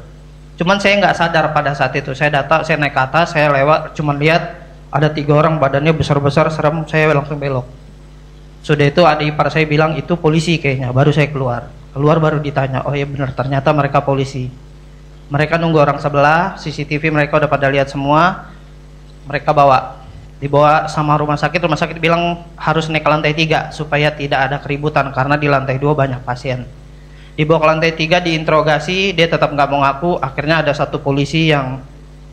Cuman saya nggak sadar pada saat itu, saya naik ke atas, saya lewat, cuman lihat ada 3 orang badannya besar-besar, serem, saya langsung belok. Sudah itu adik ipar saya bilang itu polisi kayaknya, baru saya keluar baru ditanya, oh ya benar ternyata mereka polisi. Mereka nunggu orang sebelah, CCTV mereka udah pada lihat semua, mereka dibawa sama rumah sakit bilang harus naik ke lantai 3 supaya tidak ada keributan karena di lantai 2 banyak pasien. Dibawa ke lantai 3 diinterogasi, dia tetap nggak mau ngaku. Akhirnya ada satu polisi yang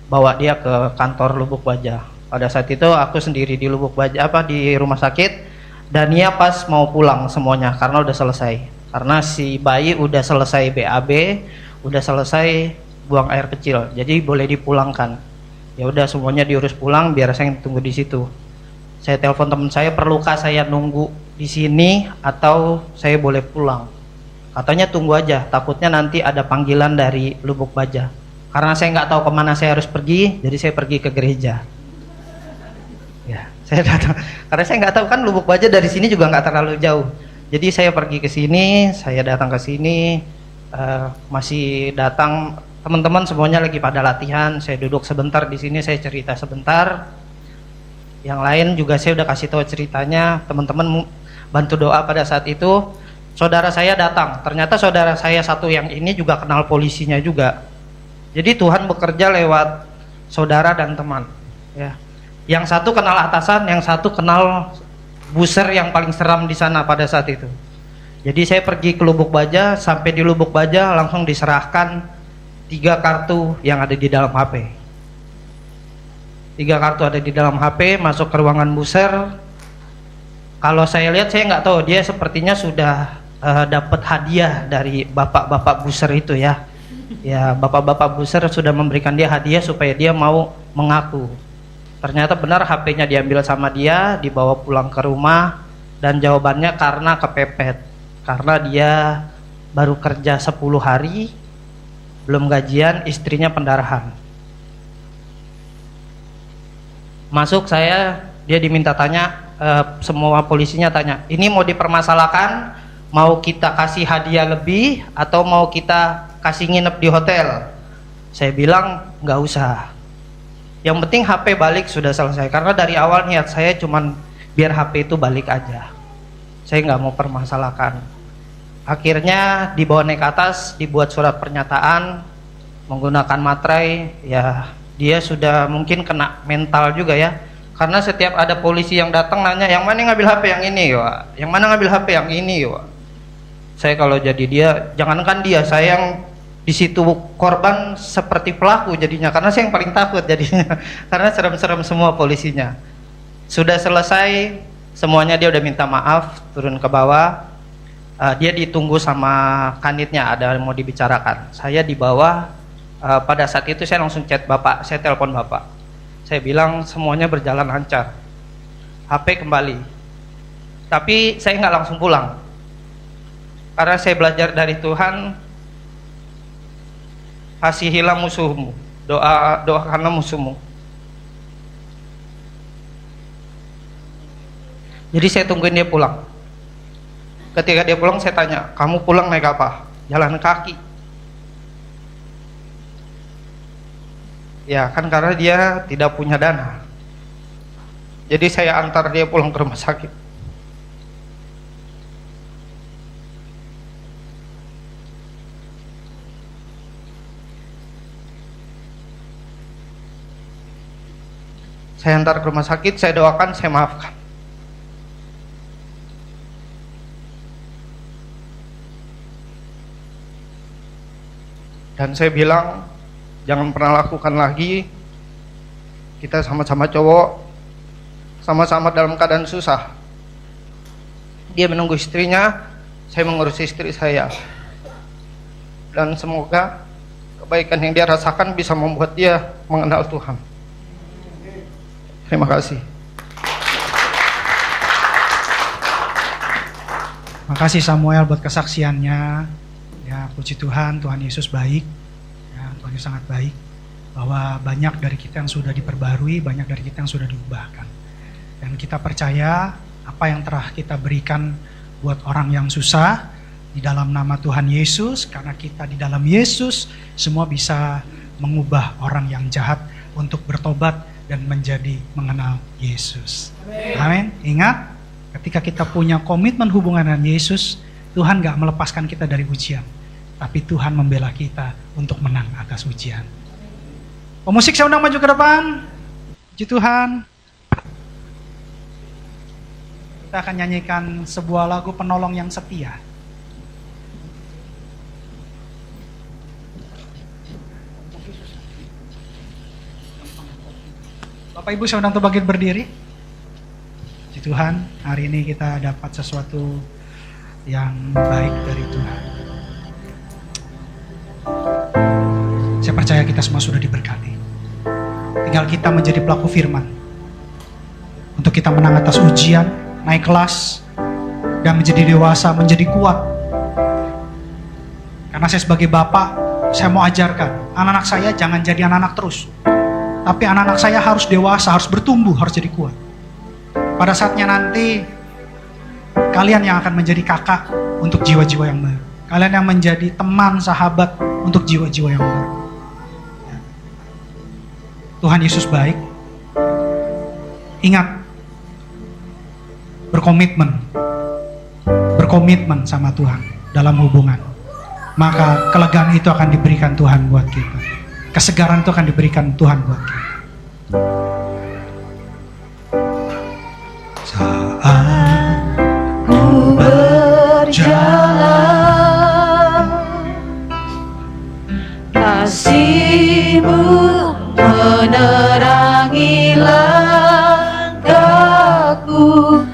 bawa dia ke kantor Lubuk Baja. Pada saat itu aku sendiri di Lubuk Baja di rumah sakit, dan dia pas mau pulang semuanya karena udah selesai. Karena si bayi udah selesai BAB, udah selesai buang air kecil, jadi boleh dipulangkan. Ya udah semuanya diurus pulang, biar saya tunggu di situ. Saya telepon teman saya, perlukah saya nunggu di sini atau saya boleh pulang? Katanya tunggu aja, takutnya nanti ada panggilan dari Lubuk Baja. Karena saya nggak tahu kemana saya harus pergi, jadi saya pergi ke gereja. Ya, saya datang. Karena saya nggak tahu kan Lubuk Baja dari sini juga nggak terlalu jauh. Jadi saya pergi ke sini, saya datang ke sini, masih datang. Teman-teman semuanya lagi pada latihan, saya duduk sebentar di sini, saya cerita sebentar. Yang lain juga saya udah kasih tahu ceritanya, teman-teman bantu doa. Pada saat itu saudara saya datang, ternyata saudara saya satu yang ini juga kenal polisinya juga. Jadi Tuhan bekerja lewat saudara dan teman ya. Yang satu kenal atasan, yang satu kenal buser yang paling seram di sana pada saat itu. Jadi saya pergi ke Lubuk Baja, sampai di Lubuk Baja langsung diserahkan 3 kartu yang ada di dalam HP. 3 kartu ada di dalam HP, masuk ke ruangan buser. Kalau saya lihat, saya nggak tahu, dia sepertinya sudah dapat hadiah dari bapak-bapak buser itu ya. Ya, bapak-bapak buser sudah memberikan dia hadiah supaya dia mau mengaku. Ternyata benar HP-nya diambil sama dia, dibawa pulang ke rumah, dan jawabannya karena kepepet. Karena dia baru kerja 10 hari, belum gajian, istrinya pendarahan. Masuk saya, dia diminta tanya, semua polisinya tanya, ini mau dipermasalahkan, mau kita kasih hadiah lebih, atau mau kita kasih nginep di hotel? Saya bilang, nggak usah. Yang penting HP balik sudah selesai, karena dari awal niat saya cuman biar HP itu balik aja, saya nggak mau permasalahkan. Akhirnya dibawa naik ke atas, dibuat surat pernyataan menggunakan materai. Ya dia sudah mungkin kena mental juga ya, karena setiap ada polisi yang datang nanya, yang mana ngambil HP yang ini ya, yang mana ngambil HP yang ini ya. Saya kalau jadi dia, jangankan dia, saya yang di situ korban seperti pelaku jadinya, karena saya yang paling takut jadinya karena serem-serem semua polisinya. Sudah selesai semuanya, dia udah minta maaf, turun ke bawah. Dia ditunggu sama kanitnya, ada yang mau dibicarakan. Saya di bawah, pada saat itu saya langsung chat bapak, saya telepon bapak. Saya bilang semuanya berjalan lancar, HP kembali. Tapi saya nggak langsung pulang, karena saya belajar dari Tuhan, kasihilah musuhmu, doakanlah musuhmu. Jadi saya tungguin dia pulang. Ketika dia pulang, saya tanya, kamu pulang naik apa? Jalan kaki. Ya kan, karena dia tidak punya dana. Jadi saya antar dia pulang ke rumah sakit. Saya antar ke rumah sakit, saya doakan, saya maafkan. Dan saya bilang, jangan pernah lakukan lagi. Kita sama-sama cowok, sama-sama dalam keadaan susah. Dia menunggu istrinya, saya mengurus istri saya. Dan semoga kebaikan yang dia rasakan bisa membuat dia mengenal Tuhan. Terima kasih. Makasih Samuel buat kesaksiannya. Ya, puji Tuhan, Tuhan Yesus baik. Ya, Tuhan Yesus sangat baik. Bahwa banyak dari kita yang sudah diperbarui, banyak dari kita yang sudah diubahkan. Dan kita percaya apa yang telah kita berikan buat orang yang susah di dalam nama Tuhan Yesus, karena kita di dalam Yesus semua bisa mengubah orang yang jahat untuk bertobat dan menjadi mengenal Yesus. Amin. Ingat, ketika kita punya komitmen hubungan dengan Yesus, Tuhan gak melepaskan kita dari ujian, tapi Tuhan membela kita untuk menang atas ujian. Pemusik saya undang maju ke depan. Puji Tuhan. Kita akan nyanyikan sebuah lagu penolong yang setia. Bapak Ibu saya undang untuk bangkit berdiri. Puji Tuhan, hari ini kita dapat sesuatu yang baik dari Tuhan. Saya percaya kita semua sudah diberkati. Tinggal kita menjadi pelaku firman. Untuk kita menang atas ujian, naik kelas, dan menjadi dewasa, menjadi kuat. Karena saya sebagai bapak, saya mau ajarkan, anak-anak saya jangan jadi anak-anak terus. Tapi anak-anak saya harus dewasa, harus bertumbuh, harus jadi kuat. Pada saatnya nanti, kalian yang akan menjadi kakak untuk jiwa-jiwa yang baru. Kalian yang menjadi teman, sahabat untuk jiwa-jiwa yang baru. Tuhan Yesus baik. Ingat, berkomitmen sama Tuhan dalam hubungan. Maka kelegaan itu akan diberikan Tuhan buat kita. Kesegaran itu akan diberikan Tuhan buat kita. Saat ku berjalan, kasih-Mu menerangi langkahku.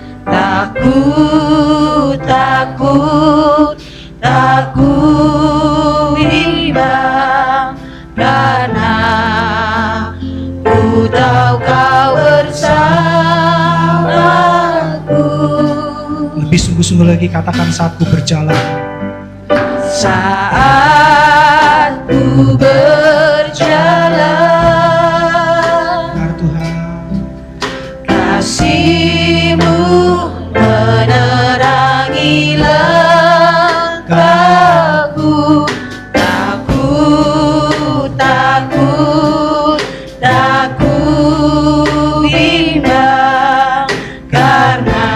Takut bimbang, karena ku tahu Kau bersamaku. lebih sungguh-sungguh lagi katakan, saat ku berjalan. Saat ku berjalan, Benar Tuhan. kasih-Mu menerangi langkahku. Takut bimbang, karena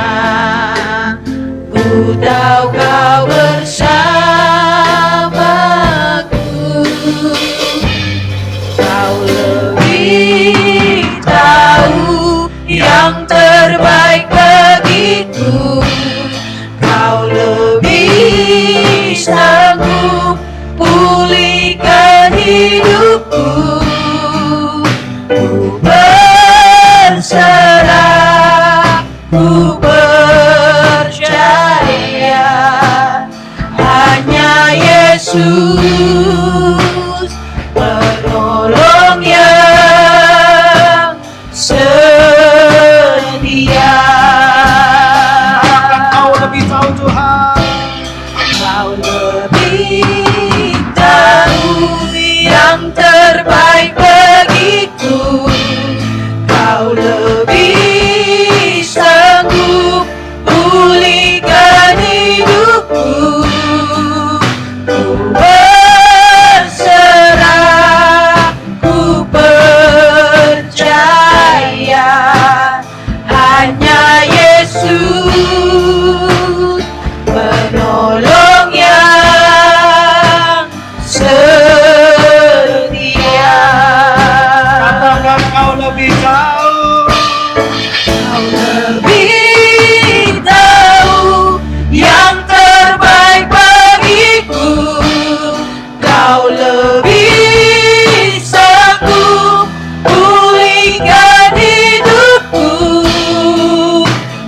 ku tahu Kau bersamaku. yang terbaik bagiku. Kau lebih sanggup pulihkan hidupku. Ku berserah, ku percaya, hanya Yesus penolong yang setia. Katakan kau lebih jauh. Kau lebih tahu yang terbaik bagiku. Kau lebih sanggup pulihkan hidupku.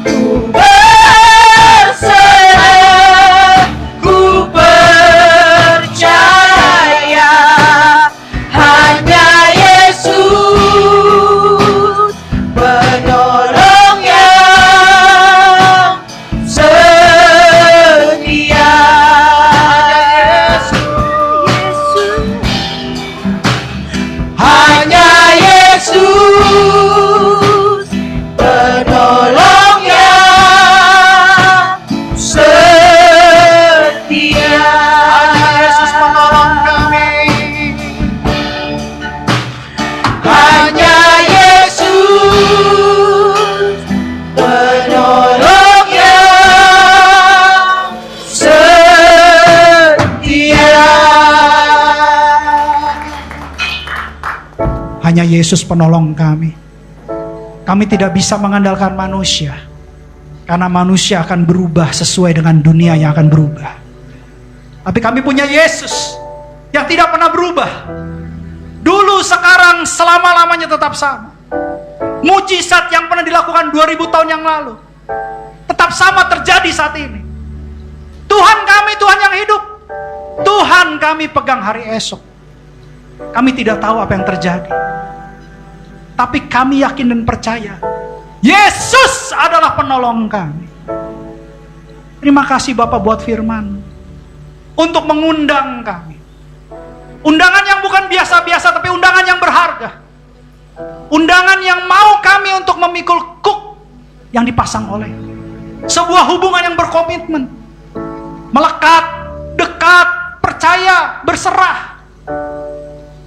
Ku berserah, ku percaya, hanya Yesus penolong yang setia. Hanya Yesus penolong yang setia. Yesus penolong kami. Hanya Yesus penolong yang setia. Hanya Yesus penolong kami. Kami tidak bisa mengandalkan manusia, karena manusia akan berubah sesuai dengan dunia yang akan berubah. Tapi kami punya Yesus yang tidak pernah berubah. Dulu, sekarang, selama-lamanya tetap sama. Mujizat yang pernah dilakukan 2000 tahun yang lalu tetap sama terjadi saat ini. Tuhan kami Tuhan yang hidup. Tuhan kami pegang hari esok. Kami tidak tahu apa yang terjadi, tapi kami yakin dan percaya Yesus adalah penolong kami. Terima kasih Bapak buat firman, untuk mengundang kami. Undangan yang bukan biasa-biasa, tapi undangan yang berharga. Undangan yang mau kami untuk memikul kuk yang dipasang oleh sebuah hubungan yang berkomitmen, melekat, dekat, percaya, berserah,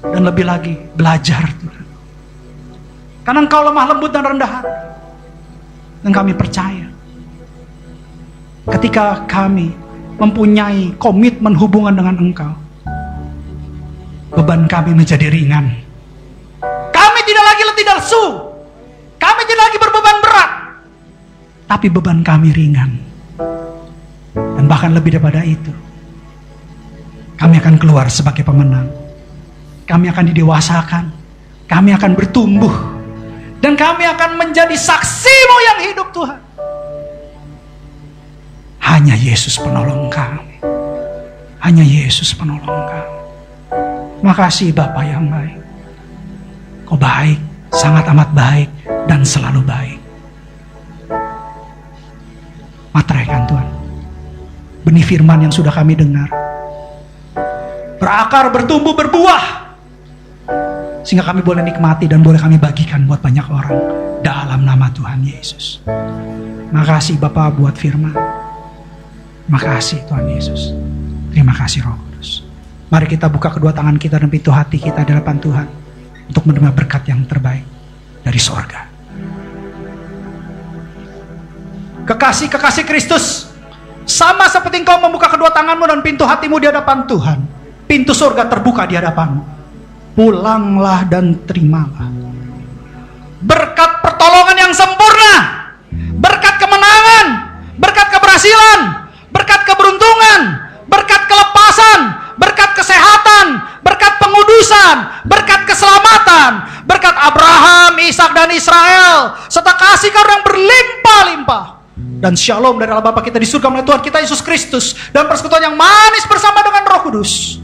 dan lebih lagi belajar Tuhan. Karena Engkau lemah lembut dan rendah hati, dan kami percaya ketika kami mempunyai komitmen hubungan dengan Engkau, beban kami menjadi ringan. Kami tidak lagi letih dan lesu, kami tidak lagi berbeban berat, tapi beban kami ringan. Dan bahkan lebih daripada itu, kami akan keluar sebagai pemenang. Kami akan didewasakan, kami akan bertumbuh, dan kami akan menjadi saksi-Mu yang hidup Tuhan. Hanya Yesus penolong kami. Hanya Yesus penolong kami. Makasih Bapa yang baik. Kau baik, sangat amat baik, dan selalu baik. Materaikan Tuhan benih firman yang sudah kami dengar, berakar, bertumbuh, berbuah, sehingga kami boleh nikmati dan boleh kami bagikan buat banyak orang dalam nama Tuhan Yesus. Makasih Bapak buat firman. Makasih Tuhan Yesus. Terima kasih Roh Kudus. Mari kita buka kedua tangan kita dan pintu hati kita di hadapan Tuhan untuk menerima berkat yang terbaik dari sorga. Kekasih-kekasih Kristus, sama seperti engkau membuka kedua tanganmu dan pintu hatimu di hadapan Tuhan, pintu surga terbuka di hadapanmu. Pulanglah dan terimalah berkat pertolongan yang sempurna, berkat kemenangan, berkat keberhasilan, berkat keberuntungan, berkat kelepasan, berkat kesehatan, berkat pengudusan, berkat keselamatan, berkat Abraham, Ishak dan Israel, serta kasih karunia yang berlimpah-limpah, dan shalom dari Allah Bapa kita di surga melalui Tuhan kita Yesus Kristus, dan persekutuan yang manis bersama dengan Roh Kudus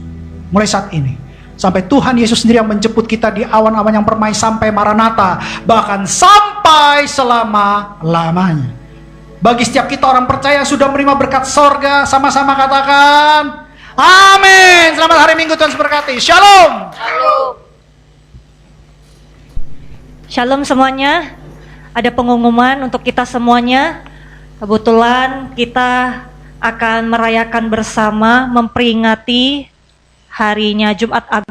mulai saat ini sampai Tuhan Yesus sendiri yang menjemput kita di awan-awan yang permai sampai Maranatha, bahkan sampai selama-lamanya. Bagi setiap kita orang percaya yang sudah menerima berkat sorga, sama-sama katakan amin. Selamat hari Minggu, Tuhan memberkati. Shalom. Shalom semuanya. Ada pengumuman untuk kita semuanya. Kebetulan kita akan merayakan bersama memperingati harinya Jumat Agung.